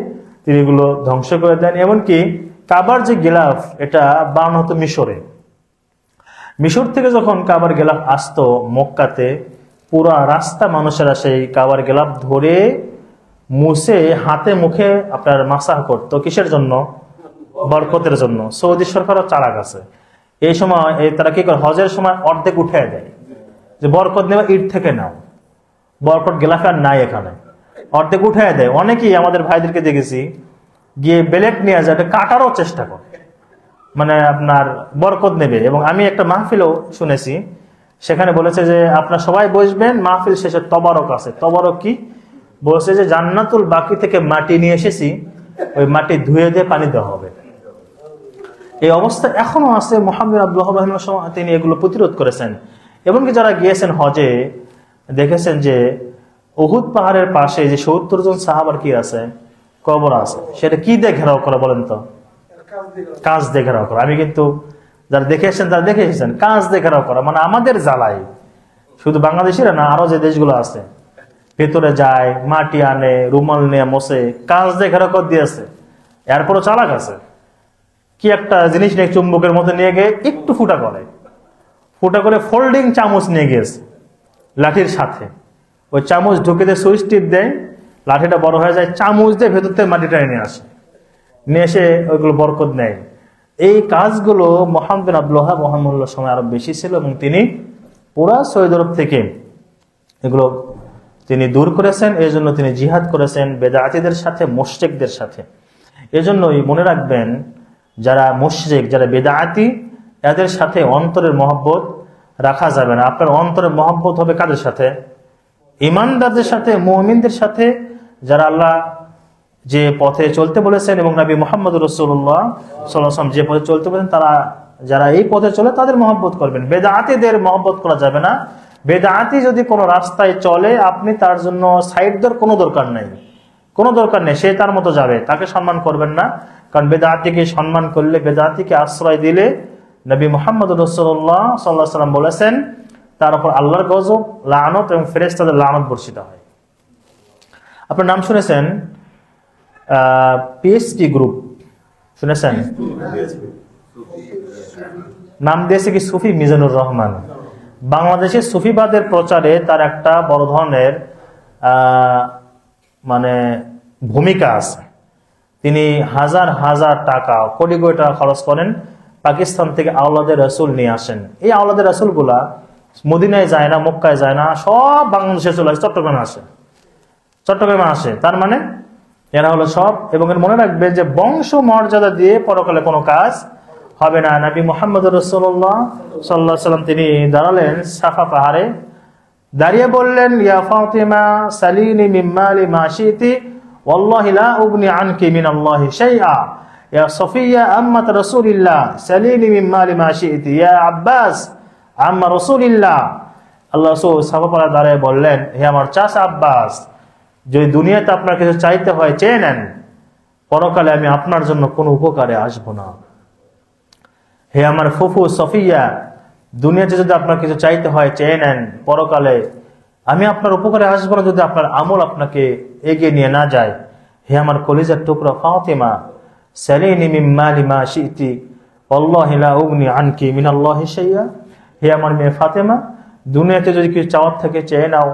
তিনি এগুলো ধ্বংস করে দেন। এমনকি কাবার যে গিলাফ, এটা বানানো হতো মিশরে। মিশর থেকে যখন কাবার গিলাফ আসতো মক্কাতে, পুরা রাস্তা মানুষেরা সেই কাবার গিলাফ ধরে মুছে হাতে মুখে আপনার মাসাহ করতো। কিসের জন্য? বরকতের জন্য। সৌদি সরকারও চালাক আছে, এই সময় তারা কি করে, হজের সময় অর্ধেক উঠে দেয় যে বরকত নেওয়া ঈদ থেকে নাও, বরকত গিলাফ আর নাই এখানে, অর্ধেক উঠে দেয়। অনেকেই আমাদের ভাইদেরকে দেখেছি গিয়ে বেলেট নিয়ে যায়, কাটারও চেষ্টা করে, মানে আপনার বরকত নেবে। এবং আমি একটা মাহফিলও শুনেছি, সেখানে বলেছে যে আপনার সবাই বসবেন, মাহফিল শেষে তবারক আছে। তবারক কি? বলছে যে জান্নাতুল বাকি থেকে মাটি নিয়ে এসেছি, ওই মাটি ধুয়ে দিয়ে পানি দেওয়া হবে। এই অবস্থা এখনো আছে। মুহাম্মদ আব্দুল ওয়াহাব রাহিমাহুল্লাহ তিনি এগুলো প্রতিরোধ করেছেন। এমনকি যারা গিয়েছেন হজে দেখেছেন যে উহুদ পাহাড়ের পাশে যে 70 জন সাহাবার কি আছে, কবর আছে, সেটা কি দিয়ে ঘেরাও করা বলেন তো? কাজ দেখেরাও করা। আমি কিন্তু যারা দেখে এসেছেন তারা দেখে এসেছেন, কাজ দেখেরাও করা মানে আমাদের জ্বালাই, শুধু বাংলাদেশের না, আরো যে দেশগুলো আছে ভেতরে যায়, মাটি আনে, রুমাল নিয়ে মশে, কাজ দেখেরাও করে দিয়েছে। এরপরও চালাক আছে, কি একটা জিনিস নিয়ে চুম্বকের মধ্যে নিয়ে গিয়ে একটু ফুটা করে ফোল্ডিং চামচ নিয়ে গিয়েছে লাঠির সাথে। ওই চামচ ঢুকে দিয়ে সুইচ টিপ দেয়, লাঠিটা বড় হয়ে যায়, চামচ দিয়ে ভেতর থেকে মাটিটা নিয়ে আসে, নিয়ে এসে ওইগুলো বরকত নেয়। এই কাজগুলো মুহাম্মদ বিন আব্দুল ওয়াহাব রাহিমাহুল্লাহর সময় আরো বেশি ছিল, এবং তিনি পুরা সৌদি আরব থেকে এগুলো তিনি দূর করেছেন। এই জন্য তিনি জিহাদ করেছেন বেদাতীদের সাথে, মুশরিকদের সাথে। এজন্যই মনে রাখবেন, যারা মুশরিক, যারা বেদাতি, এদের সাথে অন্তরের মহব্বত রাখা যাবে না। আপনার অন্তরের মহব্বত হবে কাদের সাথে? ইমানদারদের সাথে, মুমিনদের সাথে, যারা আল্লাহ যে পথে চলতে বলেছেন এবং নবী মুহাম্মদ রাসূলুল্লাহ সাল্লাল্লাহু আলাইহি ওয়াসাল্লাম যে পথে চলতে বলেছেন, তারা যারা এই পথে চলে তাদের মহব্বত করবেন। বেদাতীদের মহব্বত করা যাবে না। বেদাতি যদি কোনো রাস্তায় চলে, আপনি তার জন্য সাইড দেওয়ার কোনো দরকার নেই, সে তার মতো যাবে, তাকে সম্মান করবেন না। কারণ বেদাতিকে সম্মান করলে, বেদাতিকে আশ্রয় দিলে নবী মুহাম্মদ রাসূলুল্লাহ সাল্লাল্লাহু আলাইহি ওয়াসাল্লাম বলেছেন তার উপর আল্লাহর গজব, লানত এবং ফেরেশতাদের লানত বর্ষিত হয়। আপনার নাম শুনেছেন পিএইচডি গ্রুপ, শুনেছেন? নাম দিয়েছে কি সুফি মিজানুর রহমান। বাংলাদেশে সুফিবাদের প্রচারে তার একটা বড় ধরনের মানে ভূমিকা আছে। তিনি হাজার হাজার টাকা, কোটি কোটি টাকা খরচ করেন, পাকিস্তান থেকে আওলাদে রাসূল নিয়ে আসেন। এই আওলাদে রাসূলগুলা মদিনায় যায় না, মক্কায় যায় না, সব বাংলাদেশে চলে আসে, চট্টগ্রামে আসে। তার মানে এরা হলো সব। এবং মনে রাখবে যে বংশ মর্যাদা দিয়ে পরকালে কোনো কাজ হবে না। নবী মুহাম্মদ রাসূলুল্লাহ সাল্লাল্লাহু আলাইহি ওয়াসাল্লাম তিনি দাঁড়ালেন সাফা পাহাড়ে, দাঁড়িয়ে বললেন, ইয়া ফাতিমা সালিনি মিন মালি মা শিতি ওয়াল্লাহি লা উগনি আনকি মিনাল্লাহি শাইআ, ইয়া সফিয়া আম্মাত রাসূলিল্লাহ সালিনি মিন মালি মা শিতি, ইয়া আব্বাস আম্মা রাসূলিল্লাহ। আল্লাহ রাসূল সাফা পাহাড়ে দাঁড়িয়ে বললেন, হে আমার চাচা আব্বাস, যদি দুনিয়াতে আপনার কিছু চাইতে হয় চেয়ে নেন, পরকালে আমি আপনার জন্য কোনো উপকারে আসবো না। হে আমার ফুফু সফিয়া, দুনিয়াতে যদি আপনার কিছু চাইতে হয় চেয়ে নেন, পরকালে আমি আপনার উপকারে আসবো না যদি আপনার আমল আপনাকে এগিয়ে নিয়ে না যায়। হে আমার কলিজার টুকরা ফাতিমা, সালিনি মিন মালি মা শিতি ওয়াল্লাহি লা উগনি আনকি মিনাল্লাহি শাইআ। হে আমার মেয়ে ফাতেমা, দুনিয়াতে যদি কিছু চাওয়ার থাকে চেয়ে নাও,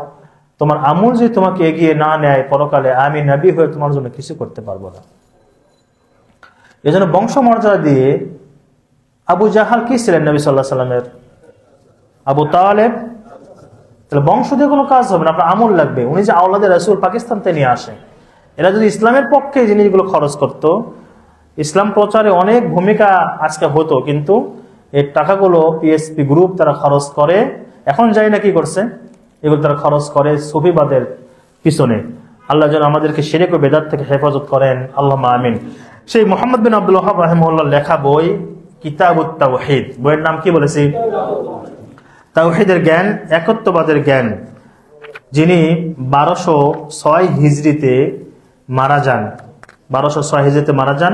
তোমার আমল যদি তোমাকে এগিয়ে না নেয়, পরকালে আমি নবী হয়ে তোমার জন্য কিছু করতে পারবো না। এই জন্য বংশ মর্যাদা দিয়ে আবু জাহাল কি ছিলেন নবী সাল্লাল্লাহু আলাইহি সাল্লামের? আবু তালেব। তাহলে বংশ দিয়ে কোনো কাজ হবে না, আপনার আমল লাগবে। উনি যে আওলাদে রাসূল পাকিস্তান থেকে নিয়ে আসেন, এরা যদি ইসলামের পক্ষে এই জিনিসগুলো খরচ করত, ইসলাম প্রচারে অনেক ভূমিকা আজকে হতো। কিন্তু এই টাকাগুলো পিএসপি গ্রুপ তারা খরচ করে, এখন জানি না কি করছে, এগুলো তারা খরচ করে সুফিবাদের পিছনে। আল্লাহ যেন আমাদেরকে শিরক ও বেদাত থেকে হেফাজত করেন, আল্লাহুম্মা আমিন। সেই মুহাম্মদ বিন আব্দুল ওয়াহাব রাহিমাহুল্লাহ লেখা বই কিতাবুত তাওহীদ, বইয়ের নাম কি বলেছি? তাওহীদের জ্ঞান, একত্ববাদের জ্ঞান। যিনি 1206 হিজরিতে মারা যান, 1206 হিজরিতে মারা যান।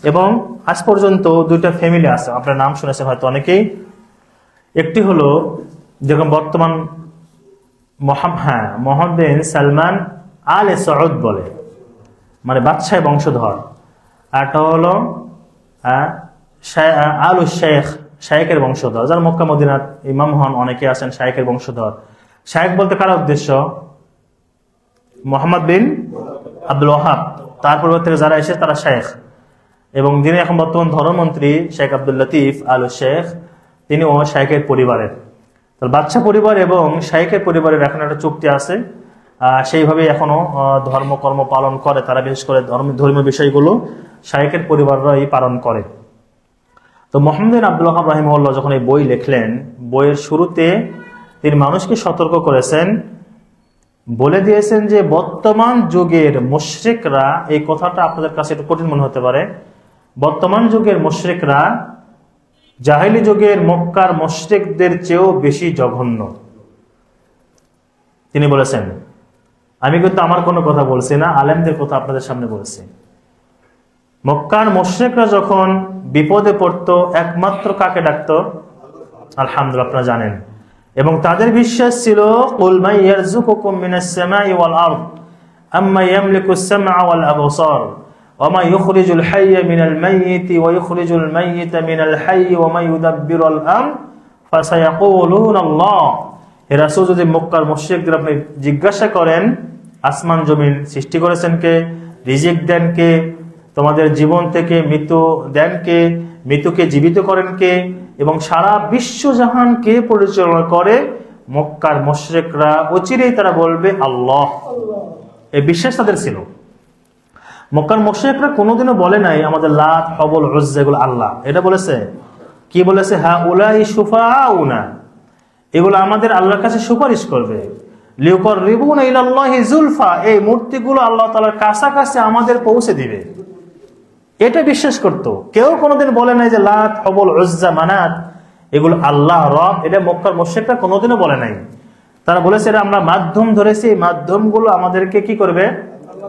এবং আজ পর্যন্ত দুইটা ফ্যামিলি আছে, আপনার নাম শুনেছেন হয়তো অনেকেই। একটি হলো যেরকম বর্তমান মোহাম্মদ বিন সালমান আল সৌদ বলে, মানে বাদশাহ বংশধর। আরটা হলো আল শেখ, শায়েকের বংশধর, যারা মক্কা মদিনার ইমাম হন, অনেকে আছেন শায়েকের বংশধর। শায়েক বলতে কার উদ্দেশ্য? মোহাম্মদ বিন আব্দুল ওয়াহাব, তার পরিবর্তে যারা এসে তারা শেখ। এবং যিনি এখন বর্তমান ধর্মমন্ত্রী শেখ আব্দুল লতিফ আল শেখ, তিনি ও শায়েকের পরিবারের। বাদশা পরিবার এবং শায়েকের পরিবারের এখন একটা চুক্তি আছে, সেইভাবে এখনো ধর্মকর্ম পালন করে তারা। বিশেষ করে ধর্মীয় বিষয়গুলো শায়েকের পরিবাররাই পালন করে। তো মুহাম্মদ বিন আব্দুল ওয়াহাব রাহিমাহুল্লাহ যখন এই বই লিখলেন, বইয়ের শুরুতে তিনি মানুষকে সতর্ক করেছেন, বলে দিয়েছেন যে বর্তমান যুগের মুশরিকরা, এই কথাটা আপনাদের কাছে একটু কঠিন মনে হতে পারে, বর্তমান যুগের মুশরিকরা জাহেলি যুগের মক্কার মুশরিকদের চেয়েও বেশি জঘন্য। তিনি বলেছেন, আমি কিন্তু আমার কোনো কথা বলছি না, আলেমদের কথা আপনাদের সামনে বলছি। মক্কার মুশরিকরা যখন বিপদে পড়তো একমাত্র কাকে ডাকতো? আলহামদুলিল্লাহ, আপনারা জানেন। এবং তাদের বিশ্বাস ছিল কুল মান ইয়ারযুকুকুম মিনাস সামাই ওয়াল আরদ আম্মা ইয়ামলিকুস সামআ ওয়াল আবসার ওয়া মা ইখরিজুল হাইয়্যা মিনাল মাইয়িতি ওয়া ইখরিজুল মাইয়িতা মিনাল হাইয়্যি ওয়া মা ইউদাব্বিরুল আমর ফাসায়াকুলুনা আল্লাহ। হে রাসূল, যদি মক্কার মুশরিকদের আপনি জিজ্ঞাসা করেন আসমান জমিন সৃষ্টি করেছেন কে, রিজিক দেন কে, তোমাদের জীবন থেকে মৃত্যু দেন কে, মৃত্যুকে জীবিত করেন কে, এবং সারা বিশ্বজাহান কে পরিচালনা করে, মক্কার মুশরিকরা অচিরেই তারা বলবে আল্লাহ। এই বিশ্বাস তাদের ছিল। মক্কার মুশরিকরা কোনোদিনও বলে নাই আমাদের লাত, হবল, উজ্জা এগুলো আল্লাহ। এটা বলেছে কি? বলেছে হা উলাই শুফাউনা, এগুলো আমাদের আল্লাহর কাছে সুপারিশ করবে। লিউকাররিবুনা ইলাল্লাহি যুলফা, এই মূর্তিগুলো আল্লাহ তাআলার কাছাকাছি আমাদের পৌঁছে দিবে। এটা বিশ্বাস করতো। কেউ কোনোদিন বলে নাই যে লাত, হবল, উজ্জা, মানাত এগুলো আল্লাহ, রব। এটা মক্কার মুশরিকরা কোনোদিনও বলে নাই। তারা বলেছে এটা আমরা মাধ্যম ধরেছি, এই মাধ্যমগুলো আমাদেরকে কি করবে?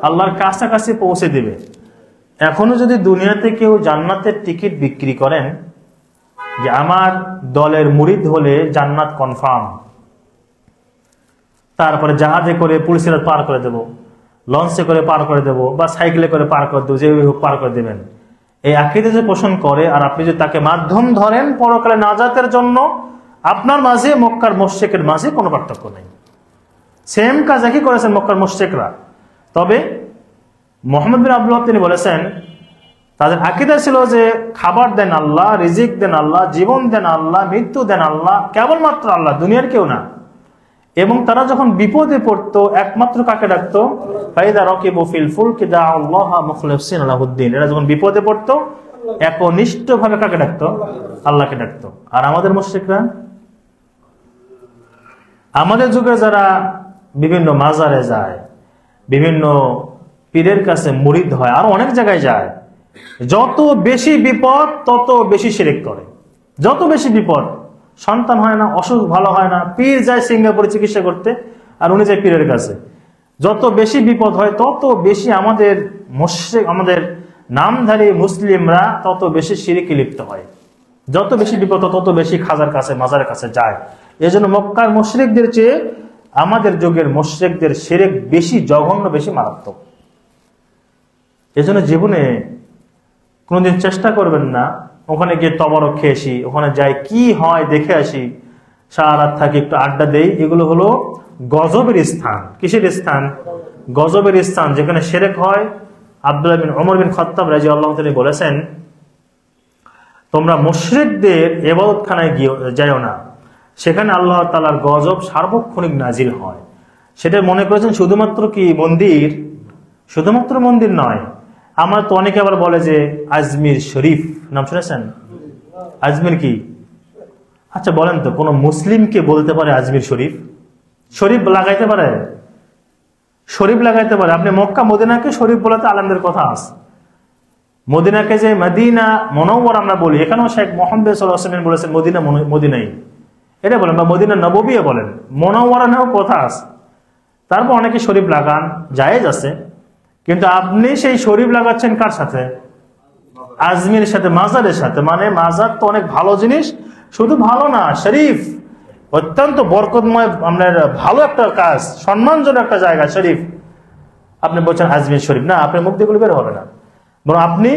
আল্লাহর কাছাকাছি পৌঁছে দিবে। এখনো যদি দুনিয়াতে কেউ জান্নাতের টিকিট বিক্রি করেন যে আমার দলের মুরিদ হলে জান্নাত কনফার্ম, তারপরে জাহাজে করে পুলিশেরা পার করে দেব, লঞ্চে করে পার করে দেব, বা সাইকেলে করে পার করে দেবো, যেভাবে হোক পার করে দেবেন, এই আকীদা যে পোষণ করে, আর আপনি যদি তাকে মাধ্যম ধরেন পরকালে নাজাতের জন্য, আপনার মাঝে মক্কার মুশরিকের মাঝে কোনো পার্থক্য নেই। সেম কাজ একই করেছেন মক্কার মুশরিকরা। তবে মুহাম্মদ বিন আব্দুল ওয়াহাব তিনি বলেছেন তাদের আকীদা ছিল যে খাবার দেন আল্লাহ, রিজিক দেন আল্লাহ, জীবন দেন আল্লাহ, মৃত্যু দেন আল্লাহ, কেবলমাত্র আল্লাহ, দুনিয়ার কেউ না। এবং তারা যখন বিপদে পড়তো একমাত্র কাকে ডাকতো? ফাইদা রাকিবু ফিল ফুলকি দাআল্লাহ মুখলিসিনা লাহুদ্দিন। এরা যখন বিপদে পড়তো একনিষ্ঠভাবে কাকে ডাকতো? আল্লাহকে ডাকতো। আর আমাদের মুশরিকরা, আমাদের যুগে যারা বিভিন্ন মাজারে যায়, বিভিন্ন পীরের কাছে মুরিদ হয়, আর অনেক জায়গায় যায়, যত বেশি বিপদ তত বেশি শিরক করে। যত বেশি বিপদ, সন্তান হয় না, অসুখ ভালো হয় না, পীর যায় সিঙ্গাপুরে চিকিৎসা করতে, আর উনি যায় পীরের কাছে। যত বেশি বিপদ হয় তত বেশি আমাদের মুশরিক, আমাদের নামধারী মুসলিমরা তত বেশি শিরকে লিপ্ত হয়। যত বেশি বিপদ তত বেশি খাজার কাছে, মাজারের কাছে যায়। এই জন্য মক্কার মুশরিকদের চেয়ে আমাদের যুগের মুশরিকদের শিরক বেশি জঘন্য, বেশি মারাত্মক। এজন্য জীবনে কোনোদিন চেষ্টা করবেন না ওখানে গিয়ে তবারক খেয়ে আসি, ওখানে যাই কি হয় দেখে আসি, সারা রাত থাকি, একটু আড্ডা দেই। এগুলো হলো গজবের স্থান। কিসের স্থান? গজবের স্থান, যেখানে শিরক হয়। আব্দুল্লাহ বিন ওমর বিন খাত্তাব রাদিয়াল্লাহু তাআলা বলেছেন তোমরা মুশরিকদের ইবাদতখানায় যাও না, সেখানে আল্লাহ তাআলার গজব সার্বক্ষণিক নাজিল হয়। সেটা মনে করেছেন শুধুমাত্র কি মন্দির? শুধুমাত্র মন্দির নয়। আমার তো অনেকে আবার বলে যে আজমির শরীফ নাম শুনেছেন? আজমির কি? আচ্ছা বলেন তো, কোন মুসলিমকে বলতে পারে আজমির শরীফ? শরীফ লাগাইতে পারে? শরীফ লাগাইতে পারে। আপনি মক্কা মদিনাকে শরীফ বলাতে আলেমদের কথা আছে। মদিনাকে যে মদিনা মুনাওয়ার আমরা বলি, এখানেও শেখ মুহাম্মদ সাল্লাল্লাহু আলাইহি ওয়াসাল্লাম বলেছেন মদিনা মদিনাই, এটা বলেন, বা মদিনা নববিয়া বলেন, মুনাওয়ারা নেও কথা আছে। তারপর অনেকে শরীফ লাগান, জায়েজ আছে। কিন্তু আপনি সেই শরীফ লাগাচ্ছেন কার সাথে? আজমির সাথে, মাজারের সাথে। মানে মাজার তো অনেক ভালো জিনিস, শুধু ভালো না, শরীফ অত্যন্ত বরকতময়, আপনার ভালো একটা কাজ, সম্মানজনক একটা জায়গা শরীফ। আপনি বলছেন আজমির শরীফ, না, আপনার মুখ দিয়ে বের হবে না। বরং আপনি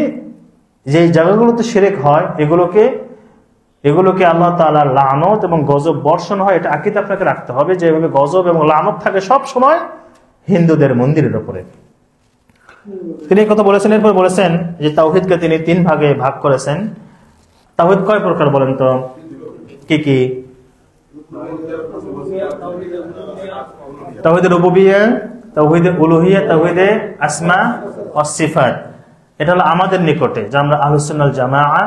যে জায়গাগুলোতে শিরক হয় এগুলোকে আল্লাহ তাআলার লানত এবং গজব বর্ষণ হয়, এটা আকীদা আপনাকে রাখতে হবে। যেভাবে গজব এবং লানত থাকে সব সময় হিন্দুদের মন্দিরের উপরে। তিনি কথা বলেছেন। এরপর বলেছেন যে তাওহীদকে তিনি 3 ভাগে ভাগ করেছেন। তাওহীদ কয় প্রকার বলেন তো? কি কি? তাওহীদে রুবুবিয়্যা, তাওহীদে উলুহিয়্যা, তাওহীদে আসমা ওয়াস সিফাত। এটা হলো আমাদের নিকটে, যে আমরা আহলুস সুন্নাহ ওয়াল জামাআহ,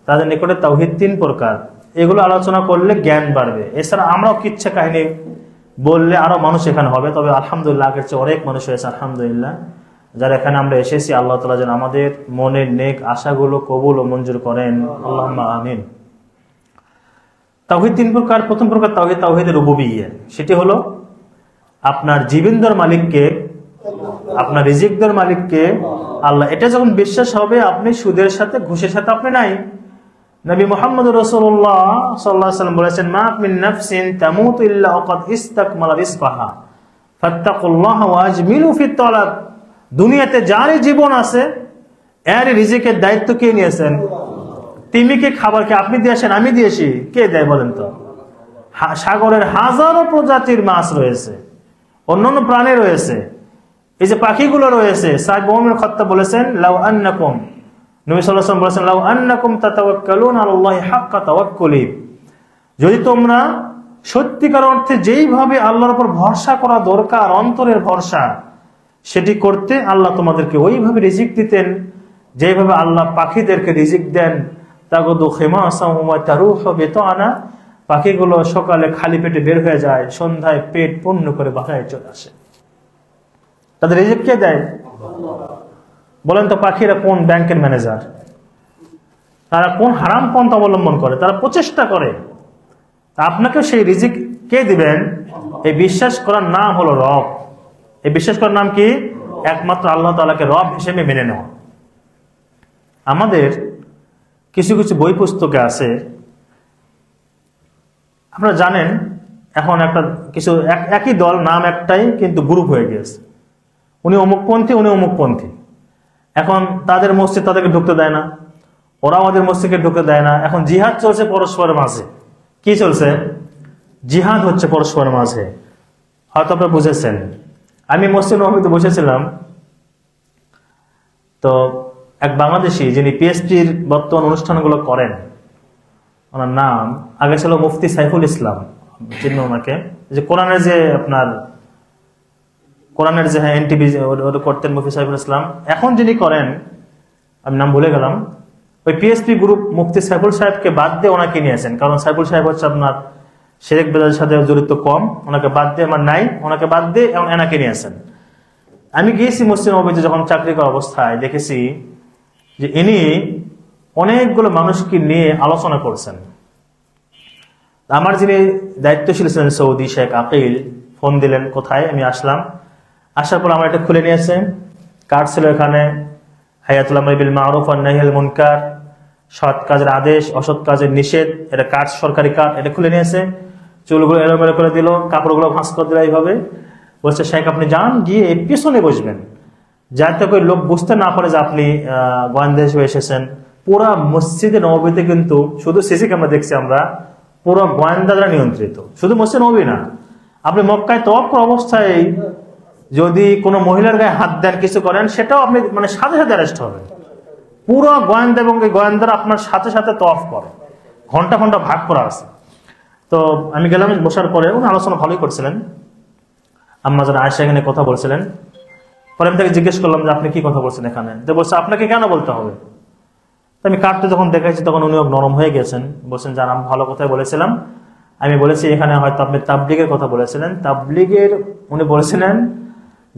তাদের নিকটে তাওহীদ 3 প্রকার। এগুলো আলোচনা করলে জ্ঞান বাড়বে। এছাড়া আমরাও কিচ্ছা কাহিনী বললে আরো মানুষ এখানে হবে। তবে আলহামদুলিল্লাহ আগের চেয়ে অনেক মানুষ হয়েছে আলহামদুলিল্লাহ। যারা এখানে আমরা এসেছি, আল্লাহ তাআলা যেন আমাদের মনের নেক আশাগুলো কবুল ও মঞ্জুর করেন, আল্লাহুম্মা আমিন। তাওহীদ 3 প্রকার। প্রথম প্রকার তাওহীদে রুবুবিয়্যা। সেটি হলো আপনার জীবেন্দর মালিককে আপনার রিজিক দেওয়ার মালিককে আল্লাহ। এটা যখন বিশ্বাস হবে, আপনি সুদের সাথে ঘুষের সাথে আপনি নাই। নবী মুহাম্মদ রাসূলুল্লাহ সাল্লাল্লাহু আলাইহি ওয়াসাল্লাম বলেছেন, মা মিন নাফসিন তামুতু ইল্লা ওয়াকাদ ইসতাকমালা রিজকাহা ফাত্তাকুল্লাহা ওয়া আজমিলু ফিত তালাব। দুনিয়াতে যারই জীবন আছে, এর রিজিকের দায়িত্ব কে নিয়েছেন? তিমিকে খাবার কে আপনি দিয়েছেন? আমি দিয়েছি? কে দেয় বলেন তো? সাগরের হাজারো প্রজাতির মাছ রয়েছে, অন্যান্য প্রাণী রয়েছে, এই যে পাখিগুলো রয়েছে। সাহেব ওমর খাত্তাব বলেছেন, লাউ আন্নাকুম, নবী সাল্লাল্লাহু আলাইহি ওয়াসাল্লাম বলেছেন, লাউ আন্নাকুম তাতাওয়াক্কালুনা আলাল্লাহি হাক্কা তাওয়াক্কুলি, যদি তোমরা সত্যিকার অর্থে যেইভাবে আল্লাহর উপর ভরসা করা দরকার, অন্তরের ভরসা, সেটি করতে, আল্লাহ তোমাদেরকে ওইভাবে রিজিক দিতেন যেভাবে আল্লাহ পাখিদেরকে রিজিক দেন। তাগুদু খিমাসাম ওয়া তারুহু বিতানা, পাখিগুলো সকালে খালি পেটে বের হয়ে যায়, সন্ধ্যায় পেট পূর্ণ করে বাসায় চলে আসে। তাদের রিজিক কে দেয় বলেন তো? পাখিরা কোন ব্যাংকের ম্যানেজার? তারা কোন হারাম পন্থা অবলম্বন করে? তারা প্রচেষ্টা করে। আপনাকে সেই রিজিক কে দিবেন? এই বিশ্বাস করার নাম হলো রব। এই বিশ্বাস করার নাম কি? একমাত্র আল্লাহ তাআলাকে রব হিসেবে মেনে নেওয়া। আমাদের কিছু কিছু বই পুস্তকে আছে, আপনারা জানেন, এখন একটা কিছু একই দল, নাম একটাই কিন্তু গ্রুপ হয়ে গেছে। উনি অমুকপন্থী, উনি অমুকপন্থী। এখন তাদের মসজিদ তাদেরকে ঢুকতে দেয় না, ওরা আমাদের মসজিদকে ঢুকতে দেয় না। এখন জিহাদ চলছে পরস্পরের মাঝে। কি চলছে? জিহাদ হচ্ছে পরস্পরের মাঝে। হয়তো আপনারা বুঝেছেন। আমি মসজিদ নববীতে বসেছিলাম, তো এক বাংলাদেশি যিনি পিএইচডির বর্তমান অনুষ্ঠানগুলো করেন, ওনার নাম আগে ছিল মুফতি সাইফুল ইসলাম, চিহ্ন ওনাকে, যে কোরআনের যে আপনার কোরআনের যে এনটিভি করতেন মুফতি সাইফুল ইসলাম, এখন যিনি করেন আমি নাম ভুলে গেলাম। ওই পিএসপি গ্রুপ মুফতি সাইফুল সাহেবকে বাদ দিয়ে ওনাকে নিয়েছেন, কারণ সাইফুল সাহেব হচ্ছে আপনার শিরক বিদআতের সাথে জড়িত কম, ওনাকে বাদ দিয়ে আমার নাই, ওনাকে বাদ দিয়ে এনাকে নিয়েছেন। আমি গিয়েছি মসজিদ নববীতে যখন চাকরি করা অবস্থায়, দেখেছি যে ইনি অনেকগুলো মানুষকে নিয়ে আলোচনা করছেন। আমার যিনি দায়িত্বশীল ছিলেন সৌদি, শেখ আকিল, ফোন দিলেন কোথায়, আমি আসলাম। আসার পর আমার এটা খুলে নিয়েছে, কার্ড ছিল এখানে হায়াতুল আমরি বিল মারুফ ওয়ান নাহি আনিল মুনকার, সৎ কাজের আদেশ, অসৎ কাজের নিষেধ, এটা কার্ড, সরকারি কার্ড। এটা খুলে নিয়েছে, চুলগুলো এলোমেলো করে দিল, কাপড়গুলো ভাঁজ করে দিল এইভাবে। বলছে, শেখ আপনি যান, গিয়ে পিছনে বসবেন, যাতে করে লোক বুঝতে না পারে যে আপনি গোয়েন্দা হিসেবে এসেছেন। পুরা মসজিদে নববীতে কিন্তু শুধু সিসি ক্যামেরা দেখছি আমরা, পুরো গোয়েন্দারা নিয়ন্ত্রিত। শুধু মসজিদ নববী না, আপনি মক্কায় তওয়াফ করা অবস্থায় যদি কোনো মহিলার গায়ে হাত দেন, কিছু করেন, সেটাও আপনি মানে সাথে সাথে অ্যারেস্ট হবেন। পুরো গোয়েন্দা এবং এই গোয়েন্দারা আপনার সাথে সাথে তওয়াফ করে, ঘন্টা ঘন্টা ভাগ করা আছে। তো আমি গেলাম, বসার পরে উনি আলোচনা ভালোই করছিলেন। আম্মা যারা আয়েশা এখানে কথা বলছিলেন, পরে আমি তাকে জিজ্ঞেস করলাম যে আপনি কি কথা বলছেন এখানে? তো বলছে, আপনাকে কেন বলতে হবে? তো আমি কার্ডটা যখন দেখাইছি তখন উনি নরম হয়ে গেছেন, বলছেন যে আমি ভালো কথাই বলেছিলাম। আমি বলেছি এখানে হয়তো আপনি তাবলিগের কথা বলেছিলেন। তাবলিগের উনি বলেছিলেন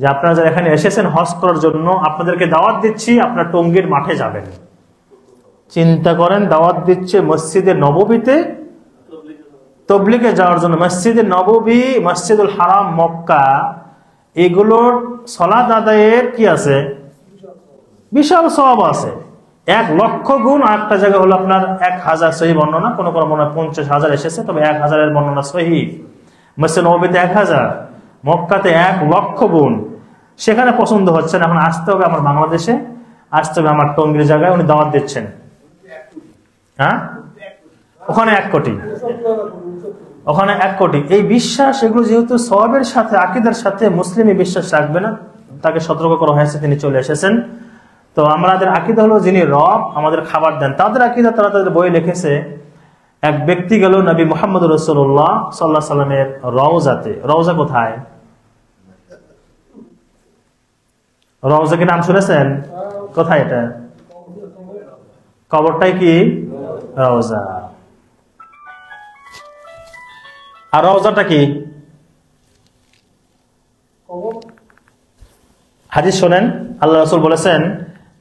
যে আপনারা যারা এখানে এসেছেন হজ করার জন্য, আপনাদেরকে দাওয়াত দিচ্ছি, আপনার টঙ্গীর মাঠে যাবেন। চিন্তা করেন, দাওয়াত দিচ্ছে মসজিদে নববীতে তবলিগে যাওয়ার জন্য। মসজিদে নববী, মসজিদুল হারাম, মক্কা, এগুলোর সালাত আদায়ের কি আছে? বিশাল সওয়াব আছে, 1,00,000 গুণ। আর একটা জায়গা হলো আপনার 1000 সহিহ বর্ণনা, কোন কোন মনে 50,000 এসেছে, তবে 1000-এর বর্ণনা সহিহ। মসজিদ নববীতে 1000, মক্কাতে 1,00,000 গুণ। সেখানে পছন্দ হচ্ছে না, এখন আসতে হবে আমার বাংলাদেশে, আসতে হবে আমার টঙ্গীর জায়গায়। উনি দাওয়াত দিচ্ছেন, হ্যাঁ, ওখানে 1 কোটি, ওখানে 1 কোটি। এই বিশ্বাস, এগুলো যেহেতু সওয়াবের সাথে, আকীদার সাথে, মুসলিমই বিশ্বাস রাখবে না, তাকে সতর্ক করা হয়েছে, তিনি চলে এসেছেন। তো আমাদের আকীদা হলো যিনি রব আমাদের খাবার দেন, তাদের আকীদা তারা তাদের বই লিখেছে। এক ব্যক্তি গেল নবী মুহাম্মদ রাসূলুল্লাহ সাল্লাল্লাহু আলাইহি সাল্লামের রওজাতে। রওজা কোথায়? রওজা কি নাম শুনেছেন? কোথায় এটা? কবরটাই কি রওজা। আর রওজাটা কি? হাদিস শোনেন, আল্লাহ রাসূল বলেছেন,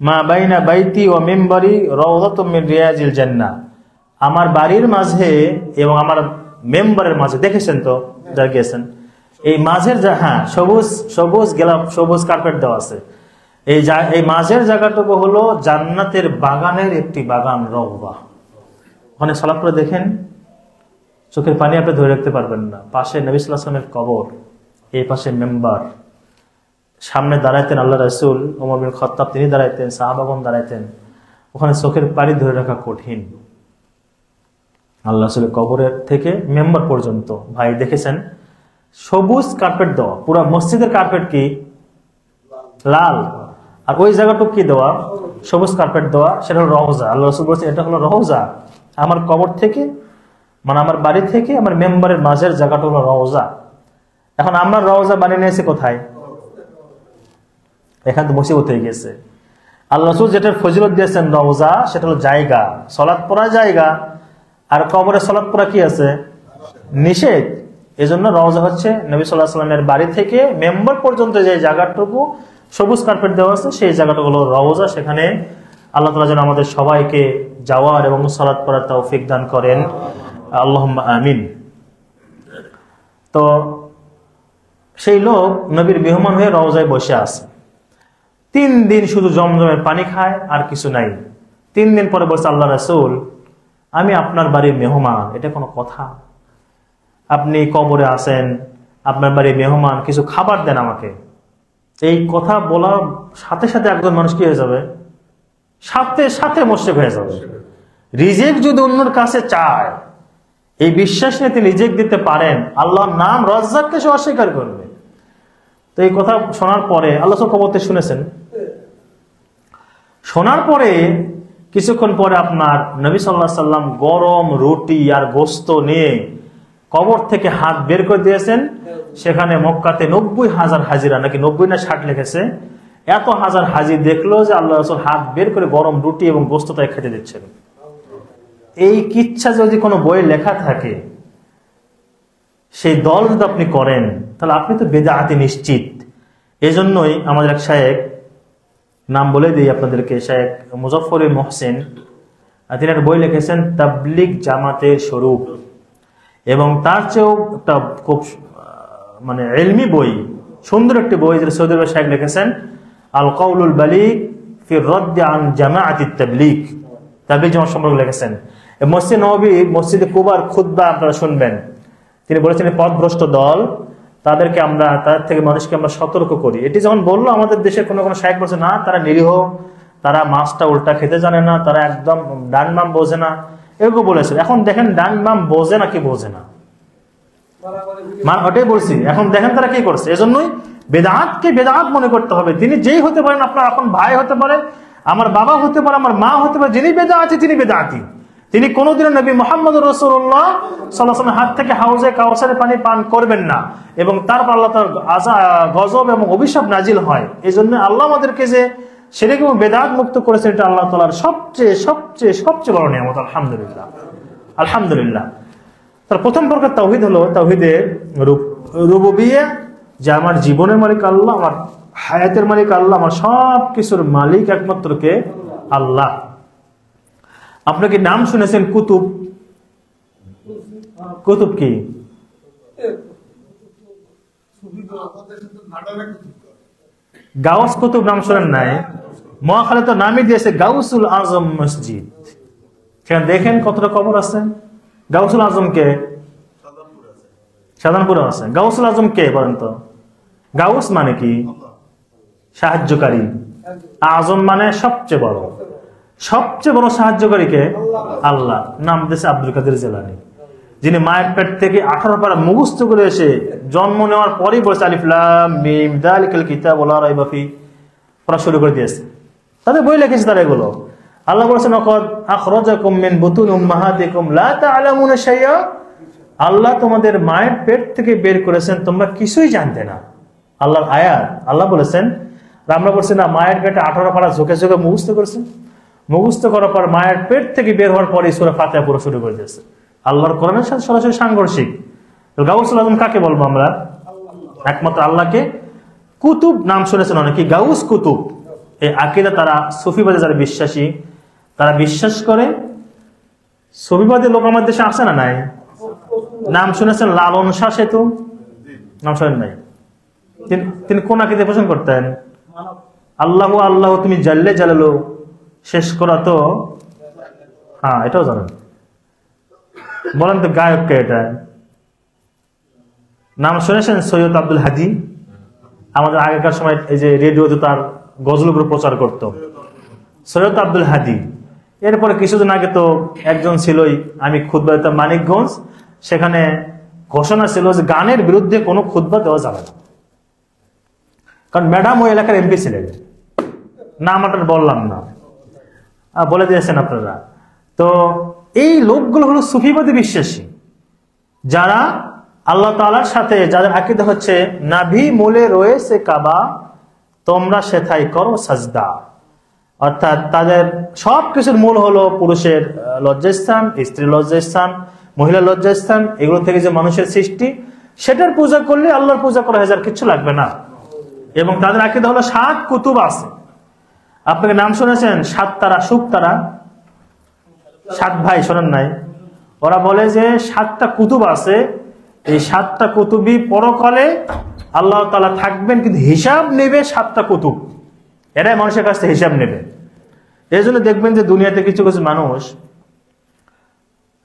মা বাইনা বাইতি ওয়া মিম্বারি রাওযাতুম মিন রিয়াজিল জান্নাহ। আমার বাড়ির মাঝে এবং আমার মেম্বারের মাঝে, দেখেছেন তো যারা গিয়েছেন, এই মাঝের হ্যাঁ সবুজ সবুজ গোলাপ সবুজ কার্পেট দেওয়া আছে। এই মাঝের জায়গাটুকু হলো জান্নাতের বাগানের একটি বাগান, রওযা। ওখানে সালাত করে দেখেন, চোখের পানি আপনি ধরে রাখতে পারবেন না। পাশে নবী সাল্লাল্লাহু আলাইহি ওয়াসাল্লামের কবর, এই পাশে মেম্বার, সামনে দাঁড়াইতেন আল্লাহ রাসূল, ওমর বিন খাত্তাব তিনি দাঁড়াইতেন, সাহাবাগণ দাঁড়াইতেন। ওখানে চোখের পানি ধরে রাখা কঠিন। আল্লাহ রাসূলের কবরের থেকে মেম্বার পর্যন্ত ভাই দেখেছেন সবুজ কার্পেট দেওয়া, পুরা মসজিদের কার্পেট কি লাল, আর ওই জায়গাটুকু কি দেওয়া সবুজ কার্পেট দেওয়া, সেটা হলো রওজা। আল্লাহ রাসূল বলছেন এটা হলো রওজা, আমার কবর থেকে মানে আমার বাড়ি থেকে আমার মেম্বারের মাঝের জায়গাটা হলো রওজা। এখন আমরা রওজা বানিয়ে নিয়েছি কোথায়? এখানে তো মুসিবত হয়ে গেছে। আল্লাহ রাসূল যেটার ফজিলত দিয়েছেন রওজা, সেটা হলো জায়গা, সালাত পড়ার জায়গা। আর কবরে সালাত পড়া কি আছে? নিষেধ। এজন্য রওজা হচ্ছে নবী সাল্লাল্লাহু আলাইহি ওয়াসাল্লামের বাড়ি থেকে মেম্বার পর্যন্ত যে জায়গাটুকু সবুজ কার্পেট দেওয়া আছে, সেই জায়গাটা হলো রওজা। সেখানে আল্লাহ তাআলা যেন আমাদের সবাইকে যাওয়ার এবং সালাত পড়ার তৌফিক দান করেন, আল্লাহুম্মা আমিন। তো সেই লোক নবীর মেহমান হয়ে রওজায় বসে আছে, 3 দিন শুধু জমজমের পানি খায় আর কিছু নাই। 3 দিন পরে বলছে আল্লাহ রাসূল, আমি আপনার বাড়ির মেহমান, এটা কোনো কথা? আপনি কবরে আছেন, আপনার বাড়ির মেহমান, কিছু খাবার দেন আমাকে। এই কথা বলার সাথে সাথে একজন মানুষ কি হয়ে যাবে? সাথে সাথে মুশরিক হয়ে যাবে। রিজিক যদি অন্যের কাছে চায়, এই বিশ্বাস নিয়ে তিনি রিজিক দিতে পারেন, আল্লাহর নাম রাজ্জাককে সে অস্বীকার করবে। তো এই কথা শোনার পরে আল্লাহ কবরতে শুনেছেন, শোনার পরে কিছুক্ষণ পরে আপনার নবী সাল্লাল্লাহু আলাইহি ওয়াসাল্লাম গরম রুটি আর গোশত নিয়ে কবর থেকে হাত বের করে দিয়েছেন। সেখানে মক্কাতে 90,000 হাজিরা, নাকি 90 না 60 লিখেছে, এত হাজার হাজি দেখলো যে আল্লাহ রাসূল হাত বের করে গরম রুটি এবং গোশত তাই খেতে দিচ্ছেন। এই কিচ্ছা যদি কোনো বইয়ে লেখা থাকে, সেই দল যদি আপনি করেন, তাহলে আপনি তো বেদাআতি নিশ্চিত। এজন্যই আমাদের এক শায়েখ, নাম বলে দিই আপনাদেরকে, শায়েখ মুজাফফর মুহসিন, তিনি একটা বই লিখেছেন তাবলীগ জামাতের স্বরূপ, এবং তার চেয়েও একটা খুব মানে ইলমি বই, সুন্দর একটি বই, যেটা সৌদি আরবের শায়েখ লিখেছেন আল কাউলুল বালিগ ফি রাদ্দ আন জামাআতিত তাবলীগ, তাবলীগ জামাত সম্পর্কে লিখেছেন। মসজিদ নববী, মসজিদে কুবার খুতবা আপনারা শুনবেন, তিনি বলেছেন পথভ্রষ্ট দল, তাদের থেকে মানুষকে আমরা সতর্ক করি। এটি যখন বললো, আমাদের দেশে কোনো কোনো শায়েখ বলছে না তারা নিরীহ, তারা মাছটা উল্টা খেতে জানে না, তারা একদম ডান বাম বোঝে না, এরকম বলেছে। এখন দেখেন ডান বাম বোঝে না কি বোঝে না, ওটাই বলছি। এখন দেখেন তারা কি করছে। এজন্যই বেদাতকে বেদাত মনে করতে হবে। তিনি যেই হতে পারেন, আপনার আপন ভাই হতে পারে, আমার বাবা হতে পারে, আমার মা হতে পারে, যিনি বেদাতি তিনি বেদাতি। তিনি কোনোদিনও নবী মুহাম্মদ রাসূলুল্লাহ সাল্লাল্লাহু আলাইহি ওয়াসাল্লাম হাত থেকে হাউজে কাউসারের পানি পান করবেন না, এবং তারপর আল্লাহ তাআলার গজব এবং অভিশাপ নাজিল হয়। এই জন্য আল্লাহ আমাদেরকে যে শিরক এবং বেদাত মুক্ত করেছেন, এটা আল্লাহ তাআলার সবচেয়ে সবচেয়ে সবচেয়ে বড় নিয়ামত। আলহামদুলিল্লাহ, আলহামদুলিল্লাহ। তার প্রথম প্রকার তাওহীদ হলো তাওহীদের রুবুবিয়্যাহ, যে আমার জীবনের মালিক আল্লাহ, আমার হায়াতের মালিক আল্লাহ, আমার সব কিছুর মালিক একমাত্র কে? আল্লাহ। আপনি কি নাম শুনেছেন কুতুব? কুতুব কি? গাউস কুতুব নাম শোনেন নাই? মহাখালী তো নামই দিয়েছে গাউসুল আজম মসজিদ। সেখানে দেখেন কতটা কবর আছে। গাউসুল আজম কে? শাহজাহানপুরে আছে। গাউসুল আজম কে বলেন তো? গাউস মানে কি? সাহায্যকারী। আজম মানে সবচেয়ে বড়। সবচেয়ে বড় সাহায্যকারী কে? আল্লাহ। নাম দিয়েছে আব্দুল কাদের জিলানী, যিনি মায়ের পেট থেকে 18 পারা মুখস্থ করে এসে জন্ম নেওয়ার পরেই বলেছে আলিফ লাম মিম যালিকাল কিতাবু লা রাইবা ফি, পড়া শুরু করে দিয়েছে। তাদের বই লিখেছে তারা এগুলো। আল্লাহ বলেছেন লাকাদ আখরাজাকুম মিন বুতুনি উম্মাহাতিকুম লা তা'লামুনা শাইআ, আল্লাহ তোমাদের মায়ের পেট থেকে বের করেছেন, তোমরা কিছুই জানতে না। আল্লাহর আয়াত। আল্লাহ বলেছেন, আমরা বলছি না মায়ের পেটে 18 পারা ঝুঁকে ঝুঁকে মুখস্থ করেছেন। মুখস্থ করার পর মায়ের পেট থেকে বের হওয়ার পরে সূরা ফাতিহা পড়া শুরু করে দিয়েছে। আল্লাহর কোরআনের সাথে সরাসরি সাংঘর্ষিক। গাউসুল আজম কাকে বলবো আমরা? একমাত্র আল্লাহকে। কুতুব নাম শুনেছেন অনেকে, গাউস কুতুব। এই আকীদা তারা সুফিবাদে যারা বিশ্বাসী, তারা বিশ্বাস করে। সুফিবাদী লোক আমাদের দেশে আসে না নাই? নাম শুনেছেন লালন শাহ সেতু? নাম শোনেন নাই? তিনি কোন আকীদা পোষণ করতেন? আল্লাহ আল্লাহ তুমি জাল্লে জালালো শেষ করা তো, হ্যাঁ এটাও জানেন। বলেন তো গায়ক কে এটা? নাম শুনেছেন? সৈয়দ আব্দুল হাদী। আমাদের আগেকার সময় এই যে রেডিওতে তার গজলগুলো প্রচার করত, সৈয়দ আব্দুল হাদী। এরপরে কিছুদিন আগে তো একজন ছিলই, আমি খুতবা দিতাম মানিকগঞ্জ, সেখানে ঘোষণা ছিল যে গানের বিরুদ্ধে কোনো খুতবা দেওয়া যাবে না, কারণ ম্যাডাম ওই এলাকার এমপি ছিলেন। নাম আপনার বললাম না, বলে দিয়েছেন আপনারা। তো এই লোকগুলো হলো সুফিবাদী বিশ্বাসী, যারা আল্লাহ তাআলার সাথে, যাদের আকীদা হচ্ছে নাভি মূলে রয়েছে কাবা, তোমরা সেথায় করো সাজদা। অর্থাৎ তাদের সবকিছুর মূল হলো পুরুষের লজ্জাস্থান, স্ত্রীর লজ্জাস্থান, মহিলার লজ্জাস্থান, এগুলো থেকে যে মানুষের সৃষ্টি, সেটার পূজা করলে আল্লাহর পূজা করা হাজার কিছু লাগবে না। এবং তাদের আকীদা হলো 7 কুতুব আছে। আপনাকে নাম শুনেছেন? 7 তারা, শুভ তারা, 7 ভাই, শোনেন নাই? ওরা বলে যে 7টা কুতুব আছে, এই 7টা কুতুবই পরকালে আল্লাহ তাআলা থাকবেন, কিন্তু হিসাব নেবে 7টা কুতুব, এরাই মানুষের কাছ থেকে হিসাব নেবে। এই জন্য দেখবেন যে দুনিয়াতে কিছু কিছু মানুষ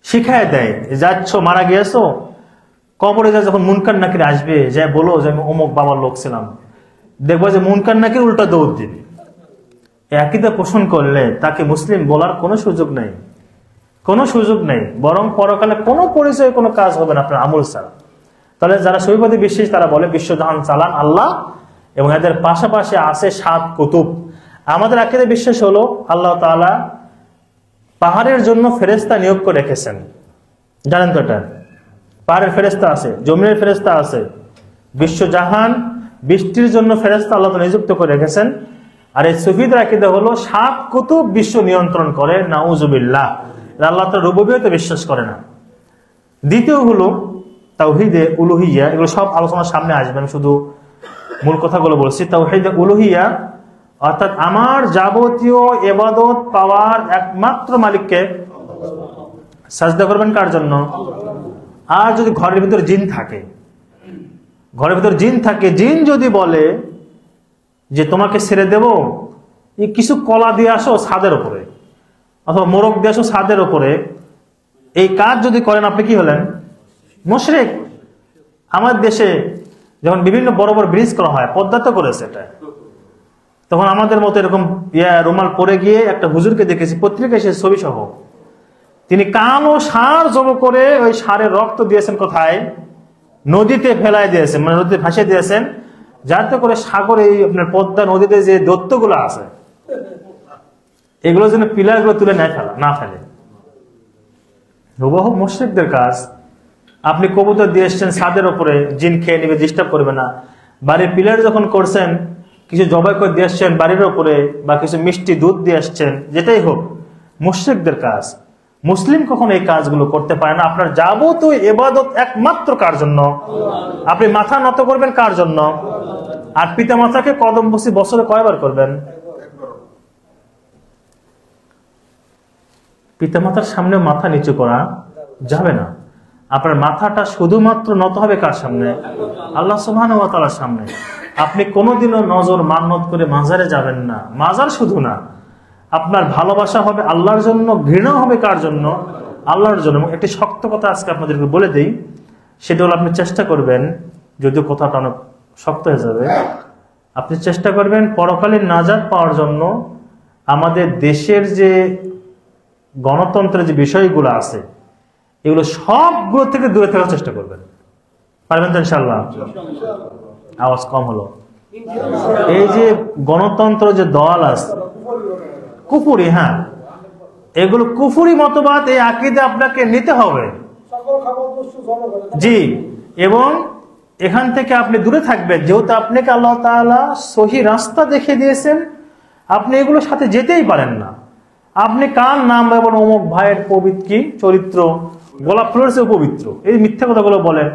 শিখায় দেয়, যাচ্ছ মারা গিয়েছো, কবরে যা যখন মুনকার নাকির আসবে, যা বলো যে আমি অমুক বাবার লোক ছিলাম, দেখবো যে মুনকার নাকির উল্টা দৌড় দিবে। আকীদা পোষণ করলে তাকে মুসলিম বলার কোনো সুযোগ নেই, কোনো সুযোগ নেই, বরং পরকালে কোনো পরিচয়, কোনো কাজ হবে না আপনার আমল ছাড়া। তাহলে যারা সুফিবাদী বিশ্বাসী তারা বলে বিশ্বজাহান চালান আল্লাহ, এবং এদের পাশাপাশি আছে 7 কুতুব। আমাদের আকীদা বিশ্বাস হলো আল্লাহ তাআলা পাহাড়ের জন্য ফেরেশতা নিয়োগ করে রেখেছেন, জানেন তো? এটা পাহাড়ের ফেরেশতা আছে, জমিনের ফেরেশতা আছে, বিশ্বজাহান বৃষ্টির জন্য ফেরেশতা আল্লাহ তাআলা নিযুক্ত করে রেখেছেন। আর এই সুফিদের আকীদা হলো 7 কুতুব বিশ্ব নিয়ন্ত্রণ করে, নাউজুবিল্লাহ। আল্লাহ তাআলা রুবুবিয়তে বিশ্বাস করে না। দ্বিতীয় হলো তাওহীদে উলুহিয়া, এগুলো সব আলোচনার সামনে আসবে, আমি শুধু মূল কথাগুলো বলছি। তাওহীদে উলুহিয়া অর্থাৎ আমার যাবতীয় ইবাদত পাওয়ার একমাত্র মালিককে। সাজদা করবেন কার জন্য? আর যদি ঘরের ভিতর জিন থাকে, ঘরের ভিতর জিন থাকে, জিন যদি বলে যে তোমাকে ছেড়ে দেব, এই কিছু কলা দিয়ে আসো ছাদের উপরে, অথবা মোরগ দিয়ে আসো ছাদের উপরে, এই কাজ যদি করেন আপনি কি হলেন? মুশরিক। আমাদের দেশে যখন বিভিন্ন বড় বড় ব্রিজ করা হয়, পদ্মা তো করেছে এটা, তখন আমাদের মতো এরকম রুমাল পরে গিয়ে একটা হুজুরকে দেখেছি, পত্রিকায় সে ছবি সহ, তিনি কালো সার জব করে ওই সারের রক্ত দিয়েছেন কোথায়? নদীতে ফেলায় দিয়েছেন, মানে নদীতে ভাসিয়ে দিয়েছেন, যাতে করে সাগরে এই আপনার পদ্মা নদীতে যে দৈত্যগুলো আছে, এগুলো যেন পিলারগুলো তুলে না ফেলে। হুবহু মুশরিকদের কাজ। আপনি কবুতর দিয়ে এসছেন ছাদের উপরে, জিন খেয়ে নিবে, ডিস্টার্ব করবে না। বাড়ির পিলার যখন করছেন, কিছু জবাই করে দিয়ে আসছেন বাড়ির উপরে, বা কিছু মিষ্টি দুধ দিয়ে আসছেন, যেটাই হোক, মুশরিকদের কাজ। মুসলিম কখনো এই কাজগুলো করতে পারে না। আপনার যাবতীয় ইবাদত একমাত্র কার জন্য? আপনি মাথা নত করবেন কার জন্য? আর পিতা মাতাকে কদম বসি বছরে কয়বার করবেন? পিতা মাতার সামনে মাথা নিচু করা যাবে না। আপনার মাথাটা শুধুমাত্র নত হবে কার সামনে? আল্লাহ সুবহানাহু ওয়া তাআলার সামনে। আপনি কোনোদিনও নজর মান্নত করে মাজারে যাবেন না। মাজার শুধু না, আপনার ভালোবাসা হবে আল্লাহর জন্য, ঘৃণা হবে কার জন্য? আল্লাহর জন্য। এবং একটি শক্ত কথা আজকে আপনাদেরকে বলে দেই, সেটা হলো আপনি চেষ্টা করবেন, যদিও কথাটা অনেক শক্ত হয়ে যাবে, আপনি চেষ্টা করবেন পরকালীন নাজাত পাওয়ার জন্য আমাদের দেশের যে গণতন্ত্রের যে বিষয়গুলো আছে, এগুলো সবগুলো থেকে দূরে থাকার চেষ্টা করবেন। পারবেন তো ইনশাআল্লাহ? আওয়াজ কম হলো। এই যে গণতন্ত্র যে দল আছে, কুফরি, হ্যাঁ, এগুলো কুফরি মতবাদ, এই আকীদা আপনাকে নিতে হবে। জি, এবং এখান থেকে আপনি দূরে থাকবেন, যেহেতু আপনাকে আল্লাহ তাআলা সহি রাস্তা দেখিয়ে দিয়েছেন। আপনি এগুলোর সাথে যেতেই পারেন না। আপনি কার নাম বলেন? অমুক ভাইয়ের পবিত্র চরিত্র, গোলাপ ফুলের চেয়ে পবিত্র, এই মিথ্যা কথাগুলো বলেন।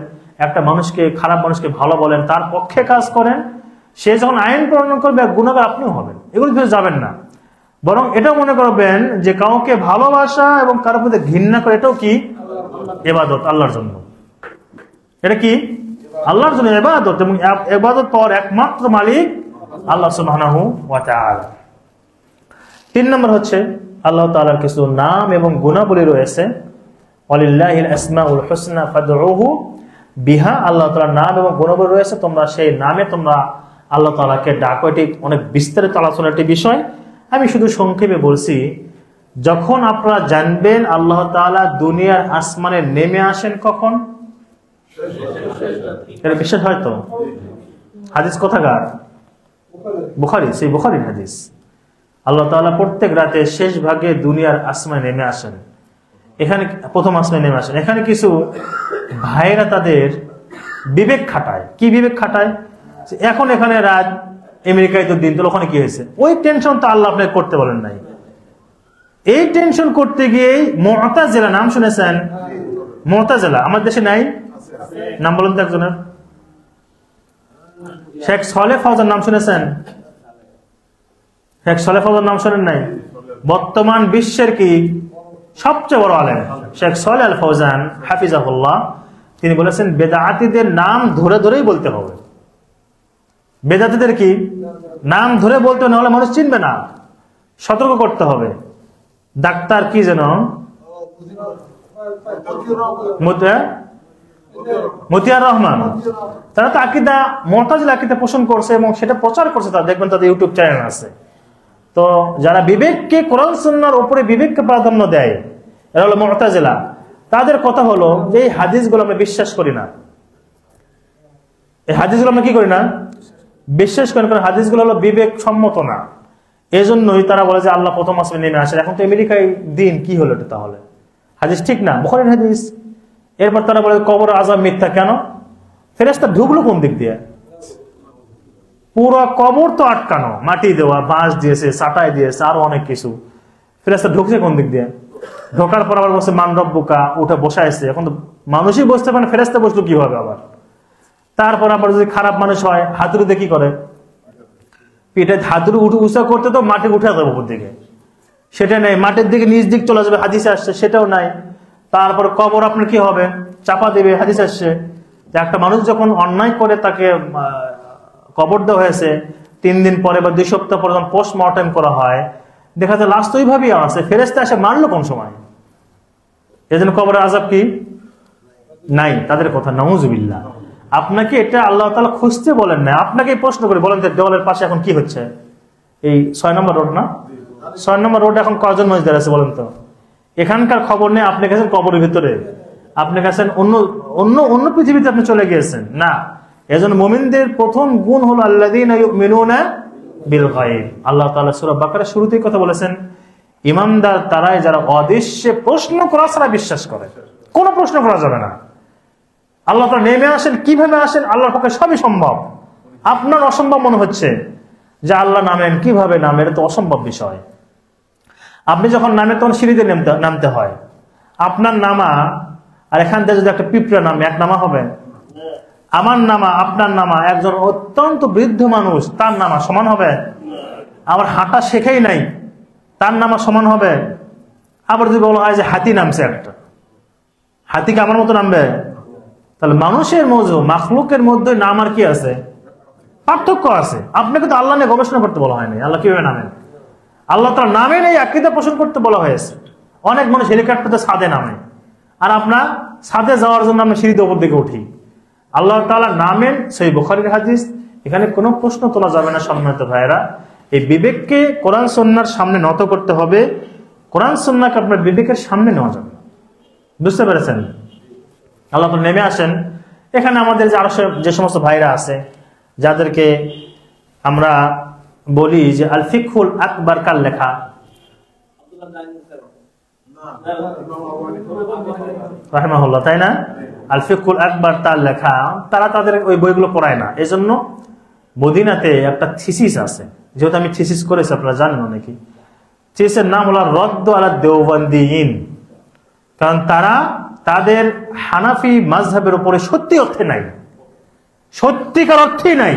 একটা মানুষকে, খারাপ মানুষকে ভালো বলেন, তার পক্ষে কাজ করেন, সে যখন আইন প্রণয়ন করবে গুনাহগার আপনিও হবেন। এগুলো কিছু যাবেন না, বরং এটা মনে করবেন যে কাউকে ভালোবাসা এবং কারোর প্রতি ঘৃণা করে, এটাও কি? ইবাদত, আল্লাহর জন্য। এটা কি? আল্লাহর জন্য ইবাদত, এবং ইবাদত পাওয়ার একমাত্র মালিক আল্লাহ সুবহানাহু ওয়া তাআলা। 3 নম্বর হচ্ছে আল্লাহ তাআলার কিছু নাম এবং গুণাবলী রয়েছে। ওয়ালিল্লাহিল আসমাউল হুসনা ফাদউহু বিহা, আল্লাহ তাআলার নাম এবং গুণাবলী রয়েছে, তোমরা সেই নামে তোমরা আল্লাহ তাআলাকে ডাকো। এটি অনেক বিস্তারিত আলোচনার একটি বিষয়, আমি শুধু সংক্ষেপে বলছি। যখন আপনারা জানবেন আল্লাহ তাআলা দুনিয়ার আসমানে নেমে আসেন কখন, এটা বিশ্বাস হয় তো? হাদিস কোথাকার? বুখারী, সেই বুখারীর হাদিস। আল্লাহ তাআলা প্রত্যেক রাতে শেষ ভাগে দুনিয়ার আসমানে নেমে আসেন। এখানে প্রথম আসমানে নেমে আসেন। এখানে কিছু ভাইরা তাদের বিবেক খাটায়। কি বিবেক খাটায়? এখন এখানে রাত, আমেরিকায় তো দিন, তো ওখানে কি হয়েছে? ওই টেনশন তো আল্লাহ আপনাকে করতে বলেন নাই। এই টেনশন করতে গিয়েই মুতাজিলা, নাম শুনেছেন? মুতাজিলা আমাদের দেশে নাই? নাম বলুন তো একজনের। শেখ সালেহ ফাওজান নাম শুনেছেন? শেখ সালেহ ফাওজান নাম শুনেন নাই? বর্তমান বিশ্বের কি সবচেয়ে বড় আলেম শেখ সালেহ আল ফাওজান হাফিজাহুল্লাহ, তিনি বলেছেন বেদাতীদের নাম ধরে ধরেই বলতে হবে। বেদাতীদের কি নাম ধরে বলতে, না হলে মানুষ চিনবে না, সতর্ক করতে হবে। ডাক্তার কি যেন মতিয়ার রহমান, তারা তো আকীদা মুতাজিলা আকীদা পোষণ করছে এবং সেটা প্রচার করছে। তারা দেখবেন তাদের ইউটিউব চ্যানেল আছে। তো যারা বিবেককে, কোরআন সুন্নাহর উপরে বিবেককে প্রাধান্য দেয়, এরা হলো মুতাজিলা। তাদের কথা হলো যে এই হাদিসগুলো আমরা বিশ্বাস করি না। এই হাদিসগুলো আমরা কি করি না? বিশ্বাস করেন, কারণ হাদিসগুলো হলো বিবেক সম্মত না। এজন্যই তারা বলে যে আল্লাহ প্রথম আসমানে নেমে আসেন। এখন তো আমেরিকায় দিন, কি হলো এটা? তাহলে হাদিস ঠিক না, বুখারীর হাদিস। এরপর তারা বলে কবর আযাব মিথ্যা। কেন? ফেরেশতা ঢুকলো কোন দিক দিয়ে? পুরো কবর তো আটকানো, মাটি দেওয়া, বাঁশ দিয়েছে, চাটাই দিয়েছে, আরো অনেক কিছু। ফেরেশতা ঢুকছে কোন দিক দিয়ে? ঢোকার পর আবার বলছে মান রব্বুকা, উঠে বসাইছে। এখন তো মানুষই বসতে পারে, ফেরেশতা বসলো কিভাবে আবার? তারপর আবার যদি খারাপ মানুষ হয়, হাতুড়িতে কি করে? পিঠে হাতুড়ি উঁচা করতে তো মাটি উঠে যাবে উপর দিকে, সেটা নেই। মাটির দিকে নিচ দিক চলে যাবে, হাদিসে আসছে, সেটাও নাই। তারপর কবর আপনার কি হবে? চাপা দেবে, হাদিসে আসছে যে একটা মানুষ যখন অন্যায় করে তাকে কবর দেওয়া হয়েছে, 3 দিন পরে বা 2 সপ্তাহ পরে যখন পোস্টমর্টেম করা হয়, দেখা যায় লাশ তো ওইভাবেই আছে। ফেরেশতা এসে মারলো কোন সময়? এই জন্য কবরের আযাব কি নাই, তাদের কথা। নাউযুবিল্লাহ। আপনাকে এটা আল্লাহ তাআলা খুঁজতে বলেন না, আপনাকে প্রশ্ন করে বলেন দেওয়ালের পাশে এখন কি হচ্ছে? এই 6 নম্বর রোড না? 6 নম্বর রোড এখন কজন মজদার আছে বলেন তো? এখানকার খবর নেই, আপনি গেছেন কবরের ভিতরে, আপনি গেছেন অন্য অন্য অন্য পৃথিবীতে, আপনি চলে গিয়েছেন না। এজন্য মুমিনদের প্রথম গুণ হলো আল্লাযীনা ইউমিনুনা বিল গায়ব। আল্লাহ তাআলা সূরা বাকারার শুরুতেই কথা বলেছেন, ঈমানদার তারাই যারা অদৃশ্যে প্রশ্ন করা ছাড়া বিশ্বাস করে। কোনো প্রশ্ন করা যাবে না। আল্লাহ তাআলা নেমে আসেন, কিভাবে আসেন, আল্লাহর পক্ষে সবই সম্ভব। আপনার অসম্ভব মনে হচ্ছে যে আল্লাহ নামেন, কিভাবে নামেন, এটা তো অসম্ভব বিষয়। আপনি যখন নামেন তখন সিঁড়িতে নামতে হয়। আপনার নামা আর এখান থেকে যদি একটা পিঁপড়া নামে, এক নামা হবে? আমার নামা, আপনার নামা, একজন অত্যন্ত বৃদ্ধ মানুষ তার নামা সমান হবে? আমার হাঁটা শেখাই নাই, তার নামা সমান হবে? আবার যদি বলা হয় যে হাতি নামছে, একটা হাতিকে আমার মতো নামবে? তাহলে মানুষের মধ্যে, মাখলুকের মধ্যে নাম আর কি আছে? পার্থক্য আছে। আপনাকে তো আল্লাহ নিয়ে গবেষণা করতে বলা হয়নি। আল্লাহ কিভাবে নামেন? আল্লাহ তাআলা নামেন এই আকীদা পোষণ করতে বলা হয়েছে। অনেক মানুষ হেলিকপ্টারে ছাদে নামে, আর আপনার ছাদে যাওয়ার জন্য আমরা সিঁড়িতে উপর দিকে উঠি। আল্লাহ তাআলা নামেন, সেই বুখারীর হাদিস। এখানে কোনো প্রশ্ন তোলা যাবে না। সম্মানিত ভাইয়েরা, এই বিবেককে কোরআন সুন্নাহর সামনে নত করতে হবে। কোরআন সুন্নাহকে আপনার বিবেকের সামনে নেওয়া যাবে। বুঝতে পেরেছেন? আল্লাহ তাআলা নেমে আসেন। এখানে আমাদের যে আরো যে সমস্ত ভাইরা আছে, যাদেরকে আমরা বলি যে আল ফিকহুল আকবার কার লেখা, রাহিমাহুল্লাহ, তাই না? আল ফিকহুল আকবার তার লেখা। তারা তাদের ওই বইগুলো পড়ায় না। এজন্য মদিনাতে একটা থিসিস আছে, যেহেতু আমি থিসিস করেছি, আপনারা জানেন অনেকে। থিসিসের নাম হলো রদ্দ আলা দেওবন্দিয়িন। কারণ তারা তাদের হানাফি মাযহাবের উপরে সত্যি অর্থে নাই, সত্যিকার অর্থেই নাই।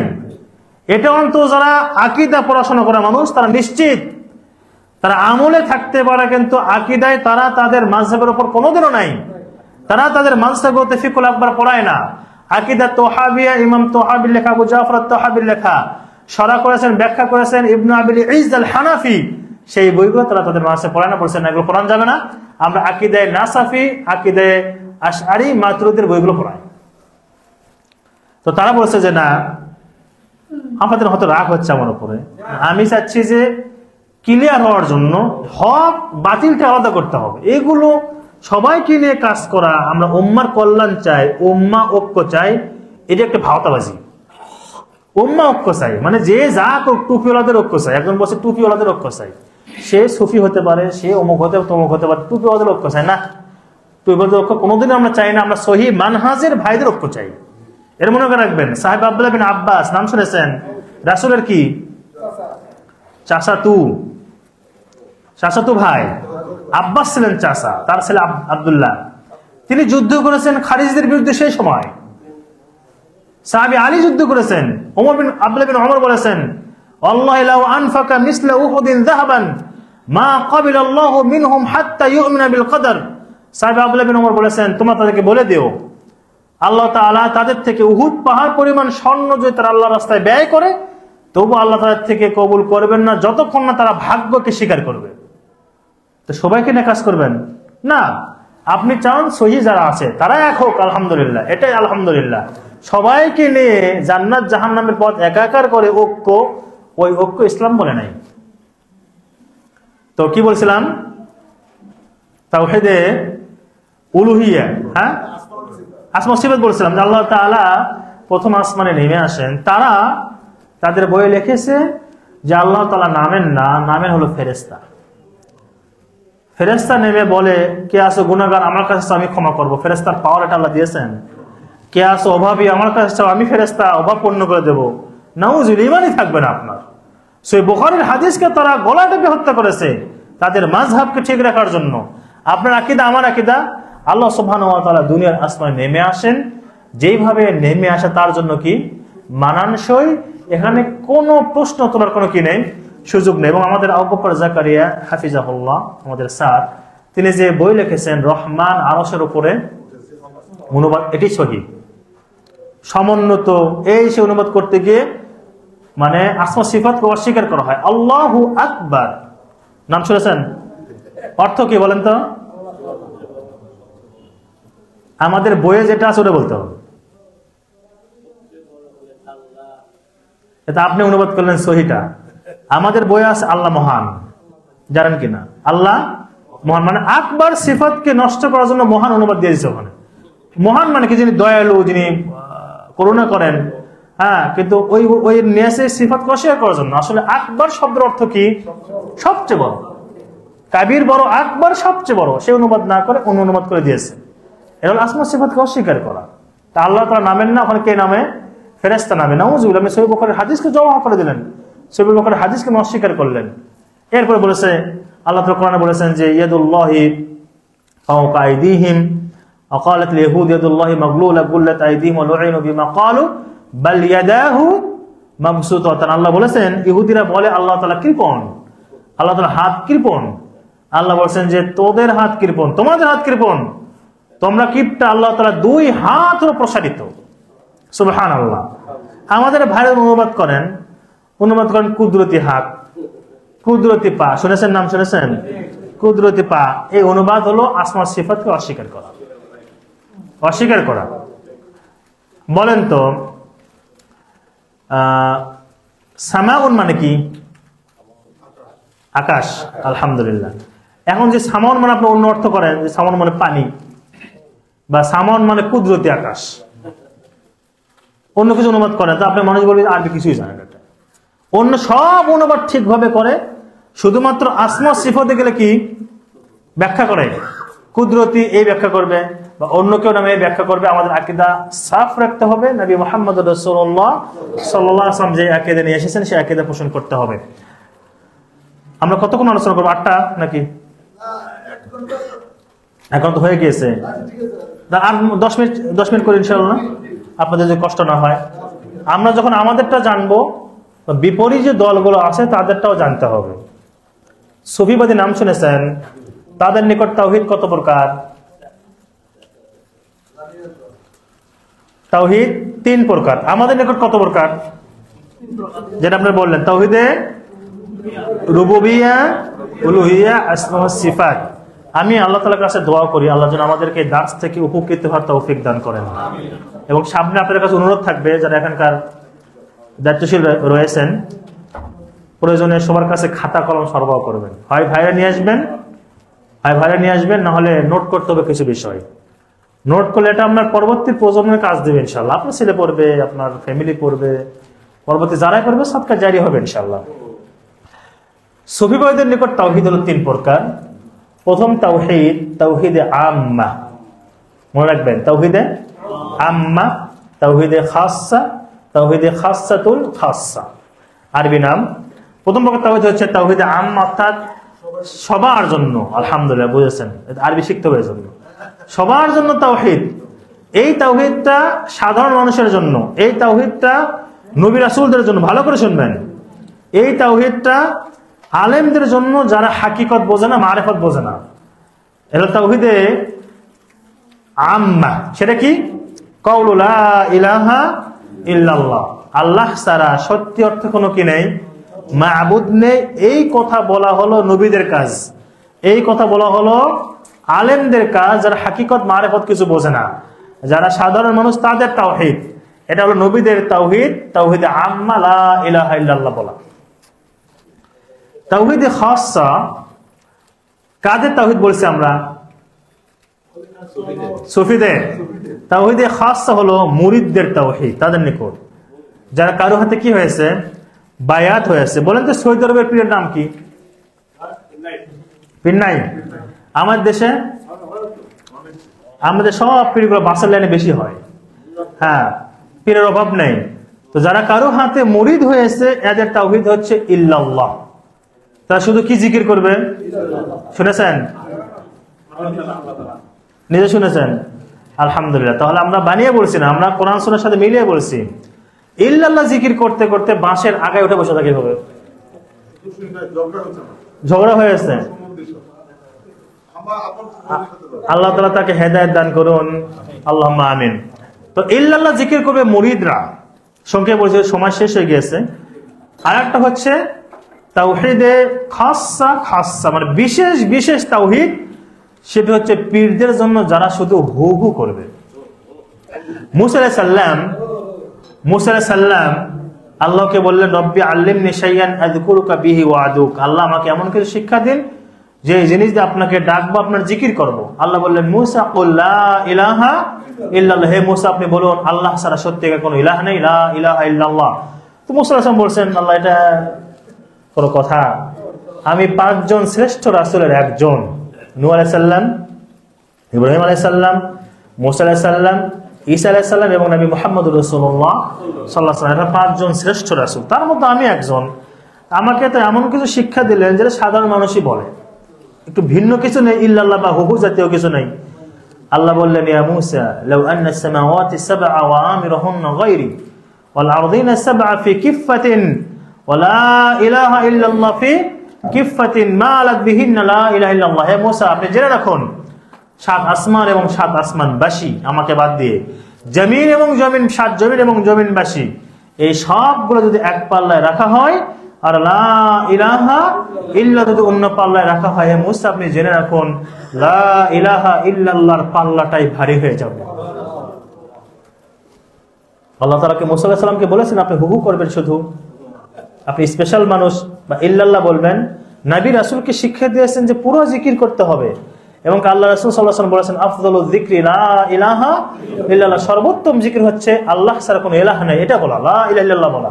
এটা অন্তত যারা আকীদা পড়াশোনা করা মানুষ, তারা নিশ্চিত। তারা আমলে থাকতে পারে, কিন্তু আকীদায় তারা তাদের মাযহাবের উপর কোনোদিনও নাই। তারা তাদের মাযহাবতে ফিকহুল আকবার পড়ায় না। আকিদা তোহাবিয়া ইমাম তোহাবির লেখা, আবু জাফর তোহাবির লেখা, শরহ করেছেন, ব্যাখ্যা করেছেন ইবনে আবিল ইজ আল হানাফি। সেই বইগুলো তারা তাদের মাসে পড়ায় না, পড়ছেন না, এগুলো পড়ানো যাবে না। আমরা আকিদায়ে নাসাফি, আকিদায়ে আশআরি, মাতুরিদির বইগুলো পড়াই। তো তারা বলছে যে না, আমাদের হয়তো রাগ হচ্ছে আমার উপরে, আমি চাচ্ছি যে ক্লিয়ার হওয়ার জন্য হক বাতিলটা আলাদা করতে হবে। এগুলো সবাইকে নিয়ে কাজ করা, আমরা উম্মার কল্যাণ চাই, উম্মা ঐক্য চাই, এটা একটা ভাওতাবাজি। উম্মা ঐক্য চাই মানে যে যা টুপিওয়ালাদের ঐক্য চাই। একজন বলছে টুপিওয়ালাদের ঐক্য চাই, সে সুফি হতে পারে, সে অমুক হতে তমুক হতে পারে, টুপিওয়ালাদের ঐক্য চাই না। টুপিওয়ালাদের ঐক্য কোনোদিন আমরা চাই না। আমরা সহি মানহাজের ভাইদের ঐক্য চাই। এর মনে করে রাখবেন, সাহেব আব্দুল্লাহ বিন আব্বাস নাম শুনেছেন? রাসূলের কি চাচাতো ভাই। আব্বাস ছিলেন চাচা, তার ছেলে আব্দুল্লাহ। তিনি যুদ্ধ করেছেন খারিজদের বিরুদ্ধে। সেই সময় সাহাবী আলী যুদ্ধ করেছেন। আব্দুল্লাহ বিন ওমর বলেছেন, আল্লাহু লাউ আনফাকা মিসলা উহুদিন যাহাবান মা ক্বাবিলা আল্লাহু মিনহুম হাত্তা ইউমিনা বিল কদর। সাহাবী আব্দুল্লাহ বিন ওমর বলেছেন, তোমরা তাদেরকে বলে দিও আল্লাহ তাআলা তাদের থেকে উহুদ পাহাড় পরিমাণ স্বর্ণ যদি তারা আল্লাহর রাস্তায় ব্যয় করে, তবু আল্লাহ তাদের থেকে কবুল করবেন না যতক্ষণ না তারা ভাগ্যকে স্বীকার করবে। তো সবাইকে নিয়ে কাজ করবেন না। আপনি চান সহি যারা আছে তারা এক হোক, আলহামদুলিল্লাহ, এটাই আলহামদুলিল্লাহ। সবাইকে নিয়ে জান্নাত জাহান্নামের পথ একাকার করে ঐক্য, ওই ঐক্য ইসলাম বলে নাই। তো কি বলছিলাম? তাওহীদে উলুহিয়া, হ্যাঁ, আসমা সিফাত বলছিলাম যে আল্লাহ তাআলা প্রথম আসমানে নেমে আসেন। তারা তাদের বইয়ে লিখেছে যে আল্লাহ তাআলা নামেন না, নামেন হলো ফেরেশতা। ফেরেশতা নেমে বলে, কে আছো গুনাহগার, আমার কাছে আমি ক্ষমা করব। ফেরেশতার পাওয়ার এটা আল্লাহ দিয়েছেন। কে আছো অভাবী, আমার কাছে আমি ফেরেশতা অভাব পূর্ণ করে দেব। নাউযুবিল্লাহ, ঈমানই থাকবে না আপনার। সহিহ বুখারীর হাদিসকে তারা গলা টিপে হত্যা করেছে তাদের মাযহাবকে ঠিক রাখার জন্য। আপনার আকীদা আমার আকীদা, আল্লাহ সুবহানাহু ওয়া তাআলা দুনিয়ার আসমানে নেমে আসেন, যেইভাবে নেমে আসে তার জন্য কি মানানসই, এখানে কোনো প্রশ্ন তোলার কোনো কি নেই, সুযোগ নেই। এবং আমাদের আবু বকর জাকারিয়া হাফিজাহুল্লাহ, আমাদের স্যার, তিনি যে বই লিখেছেন রহমান আরশের উপরে, অনুবাদ এটি সহি সমুন্নত, এই সে অনুবাদ করতে গিয়ে মানে আসমা সিফাতকে অস্বীকার করা হয়। আল্লাহু আকবার নাম শুনেছেন? অর্থ কি বলেন তো? আমাদের বইয়ে যেটা আছে ওটা বলতে হবে। এটা আপনি অনুবাদ করলেন সহিটা। আমাদের বইয়ে আছে আল্লাহ মহান, জানেন কিনা? আল্লাহ মহান মানে আকবার সিফাতকে নষ্ট করার জন্য মহান অনুবাদ দিয়ে দিয়েছে ওখানে। মহান মানে কি? যিনি দয়ালু, যিনি করুণা করেন, হ্যাঁ, কিন্তু ওই নেসে সিফাতকে অস্বীকার করার জন্য। আসলে আকবার শব্দের অর্থ কি? সবচেয়ে বড়। কাবির বড়, আকবার সবচেয়ে বড়। সে অনুবাদ না করে অন্য অনুবাদ করে দিয়েছে। এটা হলো আসমা সিফাতকে অস্বীকার করা। তা আল্লাহ তাআলা নামেন না, ওখানে কে নামে? ফেরেশতা নামে। নাউযুবিল্লাহ, আপনি সহিহ বুখারীর হাদিসকে জবাব করে দিলেন, সহিহ বুখারীর হাদিসকে অস্বীকার করলেন। এরপরে বলেছে আল্লাহ তাআলা কোরআনে বলেছেন যে ইয়াদুল্লাহি ফাওকা আইদিহিম وقالت اليهود يد الله مغلولة غلت أيديهم ولعنوا بما قالوا بل يداه مبسوطتان। আল্লাহ বলেছেন ইহুদিরা বলে আল্লাহ তাআলা কৃপণ, আল্লাহ তাআলা হাত কৃপণ। আল্লাহ বলেছেন যে তোদের হাত কৃপণ, তোমাদের হাত কৃপণ, তোমরা কিপটা, আল্লাহ তাআলা দুই হাত হলো প্রসারিত। সুবহানাল্লাহ। আমাদের ভাইয়ের অনুবাদ করেন কুদরতি হাত, কুদরতি পা। শুনেছেন? নাম শুনেছেন? কুদরতি পা। এই অনুবাদ হলো আসমা সিফাতকে অস্বীকার করা, অস্বীকার করা। বলেন তো সামাউন মানে কি? আকাশ। আলহামদুলিল্লাহ। এখন যে সামাউন মানে আপনি অন্য অর্থ করেন, যে সামাউন মানে পানি, বা সামাউন মানে কুদরতি আকাশ, অন্য কিছু অনুবাদ করেন, তো আপনি মানুষ বলবেন আরবি কিছুই জানেন। এটা অন্য সব অনুবাদ ঠিকভাবে করে, শুধুমাত্র আসমা সিফাতে গেলে কি ব্যাখ্যা করে? কুদরতি এই ব্যাখ্যা করবে, বা অন্য কেউ নামে এই ব্যাখ্যা করবে। আমাদের আকীদা সাফ রাখতে হবে। নবী মুহাম্মদ রাসূলুল্লাহ সাল্লাল্লাহু আলাইহি ওয়াসাল্লাম যে আকীদা নিয়ে এসেছেন সেই আকীদা পোষণ করতে হবে। আমরা কতক্ষণ আলোচনা করবো? 8টা নাকি? এখন তো হয়ে গিয়েছে। আর 10 মিনিট করে ইনশাআল্লাহ, আপনাদের যদি কষ্ট না হয়। আমরা যখন আমাদেরটা জানবো, বিপরীত যে দলগুলো আছে তাদেরটাও জানতে হবে। সুফিবাদী নাম শুনেছেন? তাদের নিকট তাওহীদ কত প্রকার? তাওহীদ 3 প্রকার। আমাদের নিকট কত প্রকার? যেটা আপনি বললেন, তাওহীদে রুবুবিয়্যাহ, উলুহিয়্যাহ, আসমা ওয়াস সিফাত। আমি আল্লাহ তাআলার কাছে দোয়া করি আল্লাহ যেন আমাদেরকে দাস থেকে উপকৃত হওয়ার তৌফিক দান করেন। এবং সামনে আপনাদের কাছে অনুরোধ থাকবে, যারা এখানকার দায়িত্বশীল রয়েছেন, প্রয়োজনে সবার কাছে খাতা কলম সরবরাহ করবেন। হয় ভাইরা নিয়ে আসবেন, না হলে নোট করতে হবে কিছু বিষয়। নোট করলে এটা আপনার পরবর্তী প্রজন্মের কাজ দেবে ইনশাআল্লাহ। আপনার ছেলে পড়বে, আপনার ফ্যামিলি পড়বে, পরবর্তী যারাই পড়বে সদকা জারি হবে ইনশাআল্লাহ। সুফি ভাইদের নিকট তাওহীদ হলো 3 প্রকার। প্রথম তাওহীদ, তাওহীদে আম্মা, মনে রাখবেন, তাওহীদে আম্মা, তাওহীদে খাসসা, তাওহীদে খাসসাতুল খাসসা, আরবি নাম। প্রথম প্রকার তাওহীদ হচ্ছে তাওহীদে আম্মা, অর্থাৎ সবার জন্য। আলহামদুলিল্লাহ, বুঝেছেন, আরবি শিখতে হবে জন্য, সবার জন্য তাওহীদ। এই তাওহীদটা সাধারণ মানুষের জন্য, এই তাওহীদটা নবী রাসূলদের জন্য। ভালো করে শুনবেন, এই তাওহীদটা আলেমদের জন্য, যারা হাকিকত বোঝে না, মারিফত বোঝে না। এটা তাওহীদে আম্মা। সেটা কি? কাউলু লা ইলাহা ইল্লাল্লাহ, আল্লাহ ছাড়া সত্যি অর্থে কোনো কি নেই, মাবুদ নেই। এই কথা বলা হলো নবীদের কাজ, এই কথা বলা হলো আলেমদের কাজ, যারা হাকিকত মারিফত কিছু বোঝে না, যারা সাধারণ মানুষ, তাদের তাওহীদ। এটা হলো নবীদের তাওহীদ, তাওহীদে আম্মা, লা ইলাহা ইল্লাল্লাহ বলা। তাওহীদে খাসসা, কাদের তাওহীদ বলছি আমরা? সুফিদের। তাওহীদে খাসসা হলো মুরিদদের তাওহীদ, তাদের নিকট, যারা কারো হাতে কি হয়েছে, বায়াত হয়েছে। বলেন তো সৌদি আরবের পীরের নাম কি? পীর নাই আমার দেশে? আমাদের সব পীরগুলো বাসের লাইনে বেশি হয়। হ্যাঁ, পীরের অভাব নেই। তো যারা কারো হাতে মুরিদ হয়েছে, এদের তাওহীদ হচ্ছে ইল্লাল্লাহ। তারা শুধু কি জিকির করবে? শুনেছেন? নিজে শুনেছেন? আলহামদুলিল্লাহ। তাহলে আমরা বানিয়ে বলছি না, আমরা কোরআন সুন্নাহর সাথে মিলিয়ে বলছি। ইল্লাল্লাহ জিকির করতে করতে বাঁশের আগায় উঠে বসে থাকি হবে, ঝগড়া হয়েছে। আল্লাহ তাআলা তাকে হেদায়েত দান করুন, আল্লাহুম্মা আমিন। তো ইল্লাল্লাহ জিকির করবে মুরিদরা। সংক্ষেপে বলছে, সময় শেষ হয়ে গিয়েছে। আর একটা হচ্ছে তাওহীদে খাসসা, খাসসা মানে বিশেষ বিশেষ তাওহীদ। সেটা হচ্ছে পীরদের জন্য, যারা শুধু হু হু করবে। মুসা আলাইহিস সালাম আল্লাহকে বললেন, রব্বি আল্লিমনি শাইয়ান আযকুরুকা বিহি ওয়া আদুক, আল্লাহ আমাকে এমন কিছু শিক্ষা দিন যে জিনিস দিয়ে আপনাকে ডাকবো, আপনার জিকির করব। আল্লাহ বললেন, মুসা কুল লা ইলাহা ইল্লাল্লাহ, হে মুসা আপনি বলুন আল্লাহ ছাড়া সত্যিকার কোনো ইলাহ নেই, লা ইলাহা ইল্লাল্লাহ। তো মুসা আলাইহিস সালাম বলছেন, আল্লাহ এটা কোনো কথা? আমি 5 জন শ্রেষ্ঠ রাসূলের একজন, নূহ আলাইহিস সালাম, ইব্রাহিম আলাইহিস সালাম, মুসা আলাইহিস সালাম, ঈসা আলাইহিস সালাম এবং নবী মুহাম্মদুর রাসূলুল্লাহ সাল্লাল্লাহু আলাইহি ওয়াসাল্লাম, 5 জন শ্রেষ্ঠ রাসূল, তার মধ্যে আমি একজন। আমাকে তো এমন কিছু শিক্ষা দিলেন যেটা সাধারণ মানুষই বলে, একটু ভিন্ন কিছু নেই, ইল্লাল্লাহ বা হুহু জাতীয় কিছু নেই। আল্লাহ বললেন, ইয়া মূসা লাউ আন্না আস-সামাওয়াতি সাবআ ওয়া আমিরুহুন্না গায়রি ওয়াল আরদিনা সাবআ ফি কিফফাতিন ওয়া লা ইলাহা ইল্লাল্লাহ ফি কিফফাতিন মা লাক বিহিন্না লা ইলাহা ইল্লাল্লাহ। হে মূসা আপনি জেনে রাখুন, 7 আসমান এবং 7 আসমানবাসী আমাকে বাদ দিয়ে, জমিন এবং জমিন, 7 জমিন এবং জমিনবাসী, এই সবগুলো যদি এক পাল্লায় রাখা হয়, আর লা ইলাহা ইল্লা যদি অন্য পাল্লায় রাখা হয়, হে মুসা আপনি জেনে রাখুন লা ইলাহা ইল্লাল্লাহর পাল্লাটাই ভারী হয়ে যাবে। আল্লাহ তাআলাকে মুসা আলাইহিস সালামকে বলেছেন, আপনি হুহু করবেন, শুধু আপনি স্পেশাল মানুষ বা ইল্লাল্লাহ বলবেন। নবী রাসূলকে শিক্ষা দিয়েছেন যে পুরো জিকির করতে হবে, এবং আল্লাহ রাসূল সাল্লাল্লাহু আলাইহি ওয়াসাল্লাম বলেছেন, আফদালুয যিকরি লা ইলাহা ইল্লাল্লাহ, সর্বোত্তম জিকির হচ্ছে আল্লাহ ছাড়া কোনো ইলাহ নেই, এটা বলা, লা ইলাহা ইল্লাল্লাহ বলা।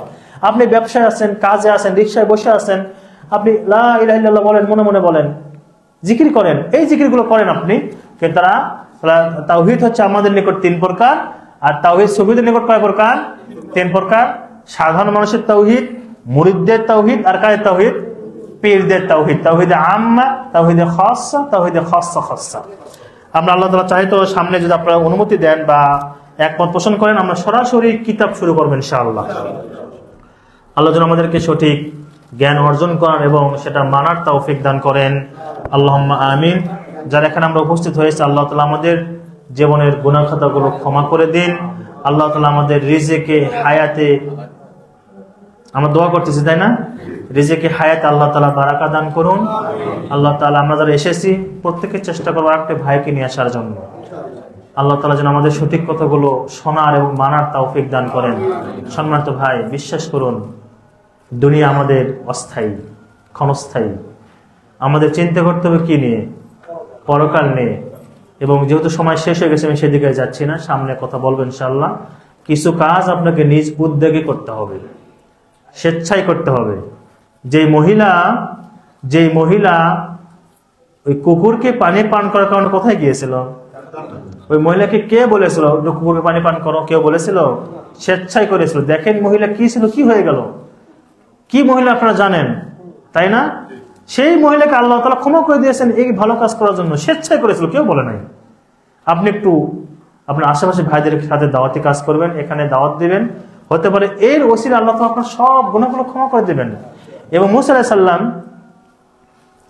আপনি ব্যবসায় আছেন, কাজে আছেন, রিকশায় বসে আছেন, আপনি লা ইলাহা ইল্লাল্লাহ বলেন, মনে মনে বলেন, জিকির করেন, এই জিকিরগুলো করেন আপনি। কিন্তু তারা তাওহীদ হচ্ছে আমাদের নিকট 3 প্রকার, আর তাওহীদ সুফিদের নিকট কয় প্রকার? 3 প্রকার। সাধারণ মানুষের তাওহীদ, মুরিদদের তাওহীদ, আর কাদের তাওহীদ? পীরদের তাওহীদ। তাওহীদে আম্মা, তাওহীদে খাসসা, তাওহীদে খাসসা খাসসা। আমরা আল্লাহ তাআলা চাই তো সামনে যদি আপনারা অনুমতি দেন বা একমত পোষণ করেন, আমরা সরাসরি কিতাব শুরু করব ইনশাআল্লাহ। আল্লাহ যেন আমাদেরকে সঠিক জ্ঞান অর্জন করেন এবং সেটা মানার তৌফিক দান করেন, আল্লাহুম্মা আমিন। যারা এখানে আমরা উপস্থিত হয়েছে, আল্লাহ তাআলা আমাদের জীবনের গুনাহ খাতাগুলো ক্ষমা করে দিন। আল্লাহ তাআলা আমাদের রিজিকে হায়াতে, আমরা দোয়া করতেছি তাই না, রিজিকে হায়াতে আল্লাহ তাআলা বারাকা দান করুন। আল্লাহ তাআলা আমরা যারা এসেছি প্রত্যেকের চেষ্টা করবো একটা ভাইকে নিয়ে আসার জন্য। আল্লাহ তাআলা যেন আমাদের সঠিক কথাগুলো শোনার এবং মানার তৌফিক দান করেন। সম্মানিত ভাই, বিশ্বাস করুন দুনিয়া আমাদের অস্থায়ী, ক্ষণস্থায়ী। আমাদের চিন্তা করতে হবে কি নিয়ে, পরকাল নিয়ে। এবং যেহেতু সময় শেষ হয়ে গেছে আমি সেদিকে যাচ্ছি না, সামনে কথা বলবো ইনশাআল্লাহ। কিছু কাজ আপনাকে নিজ উদ্যোগে করতে হবে, স্বেচ্ছায় করতে হবে। যেই মহিলা ওই কুকুরকে পানি পান করার কারণে কোথায় গিয়েছিল? ওই মহিলাকে কে বলেছিল কুকুরকে পানি পান করো? কেউ বলেছিল? স্বেচ্ছায় করেছিল। দেখেন মহিলা কি ছিল, কি হয়ে গেল, কি মহিলা আপনারা জানেন তাই না? সেই মহিলাকে আল্লাহ তাআলা ক্ষমা করে দিয়েছেন এই ভালো কাজ করার জন্য, স্বেচ্ছায় করেছিল, কেউ বলে নাই। আপনি একটু আপনার আশেপাশে ভাইদের সাথে দাওয়াতি কাজ করবেন, এখানে দাওয়াত দিবেন, হতে পারে এর ওসিলা আল্লাহ তাআলা আপনার সব গুনাহগুলো ক্ষমা করে দিবেন। এবং মূসা আলাইহিস সালাম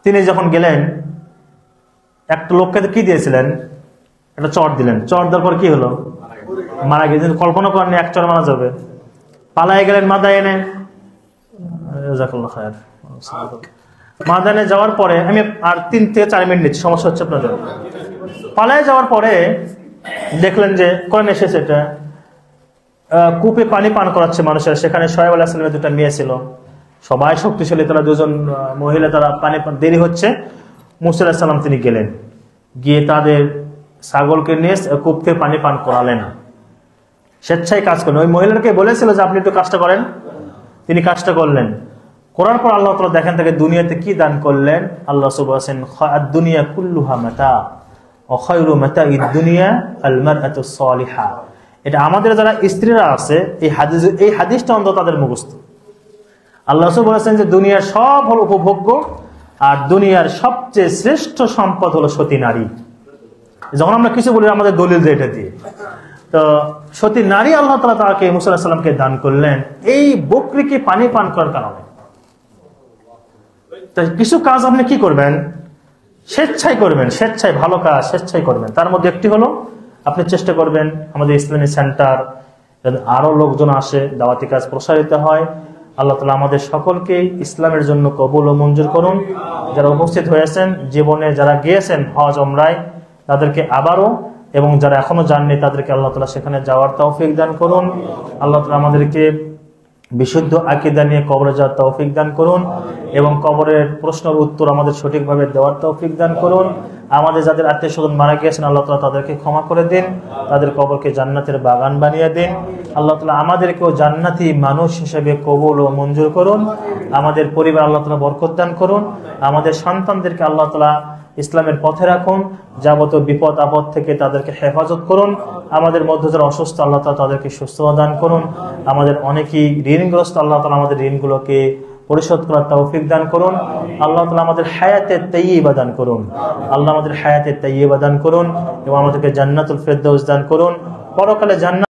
তিনি যখন গেলেন একটা লোককে কি দিয়েছিলেন, একটা চট দিলেন। চট দেওয়ার পর কি হলো? মারা গেছেন। কল্পনা করেননি এক চর মারা যাবে। পালায় গেলেন মাদায়েনে। মাদায়েনে যাওয়ার পরে আমি আর 3 থেকে 4 মিনিট নিচ্ছি, সমস্যা হচ্ছে আপনাদের। পালায় যাওয়ার পরে দেখলেন যে কোরআন এসেছে এটা কূপে পানি পান করাচ্ছে মানুষের। সেখানে শোয়েব আলাইহিস সালামের 2টা মেয়ে ছিল, সবাই শক্তিশালী, তারা 2জন মহিলা, তারা পানি দেরি হচ্ছে। মূসা আলাইহিস সালাম তিনি গেলেন, গিয়ে তাদের ছাগলকে নিয়ে কূপ থেকে পানি পান করালেন, স্বেচ্ছায় কাজ করেন। ওই মহিলাকে বলেছিল যে আপনি একটু কাজটা করেন, তিনি কাজটা করলেন। করার পর আল্লাহ তাআলা দেখেন তাকে দুনিয়াতে কি দান করলেন। আল্লাহ সুবহানাহু ওয়া তাআলা আদ-দুনিয়া কুল্লুহা মাতা ওয়া খায়রু মাতা'id দুনিয়া আল মারআতু সালিহা। এটা আমাদের যারা স্ত্রীরা আছে এই হাদিসটা অন্তত তাদের মুখস্থ। আল্লাহ রাসূল বলেছেন যে দুনিয়ার সব হলো উপভোগ্য, আর দুনিয়ার সবচেয়ে শ্রেষ্ঠ সম্পদ হলো সতী নারী। যখন আমরা কিছু বলি আমাদের দলিল যে এটা দিয়ে, তো সতী নারী আল্লাহ তাআলা তাকে মূসা আলাইহিস সালামকে দান করলেন এই বকরিকে পানি পান করার কারণে। তো কিছু কাজ আপনি কি করবেন? স্বেচ্ছায় করবেন, স্বেচ্ছায় ভালো কাজ স্বেচ্ছায় করবেন। তার মধ্যে একটি হলো আপনি চেষ্টা করবেন আমাদের ইসলামী সেন্টার আরো লোকজন আসে, দাওয়াতি কাজ প্রসারিত হয়। আল্লাহ তাআলা আমাদের সকলকে ইসলামের জন্য কবুল ও মঞ্জুর করুন। যারা উপস্থিত হয়েছেন, জীবনে যারা গিয়েছেন হজ ওমরায়, তাদেরকে আবারও, এবং যারা এখনো যাননি তাদেরকে আল্লাহ তাআলা সেখানে যাওয়ার তৌফিক দান করুন। আল্লাহ তাআলা আমাদেরকে বিশুদ্ধ আকীদা নিয়ে কবরে যাওয়ার তৌফিক দান করুন, এবং কবরের প্রশ্নের উত্তর আমাদের সঠিকভাবে দেওয়ার তৌফিক দান করুন। আমাদের যাদের আত্মীয়স্বজন মারা গিয়েছেন আল্লাহ তাআলা তাদেরকে ক্ষমা করে দিন, তাদের কবরকে জান্নাতের বাগান বানিয়ে দিন। আল্লাহ তাআলা আমাদেরকেও জান্নাতি মানুষ হিসেবে কবুল ও মঞ্জুর করুন। আমাদের পরিবার আল্লাহ তাআলা বরকত দান করুন। আমাদের সন্তানদেরকে আল্লাহ তাআলা ইসলামের পথে রাখুন, যাবতীয় বিপদ আপদ থেকে তাদেরকে হেফাজত করুন। আমাদের মধ্যে যারা অসুস্থ আল্লাহ তাআলা তাদেরকে সুস্থতা দান করুন। আমাদের অনেকেই ঋণগ্রস্ত, আল্লাহ তাআলা আমাদের ঋণগুলোকে পরিশোধ করার তৌফিক দান করুন। আল্লাহ তাআলা আমাদের হায়াতে তাইয়্যিবা দান করুন। আল্লাহ আমাদের হায়াতে তাইয়্যিবা দান করুন এবং আমাদেরকে জান্নাতুল ফেরদাউস দান করুন। পরকালে জান্নাত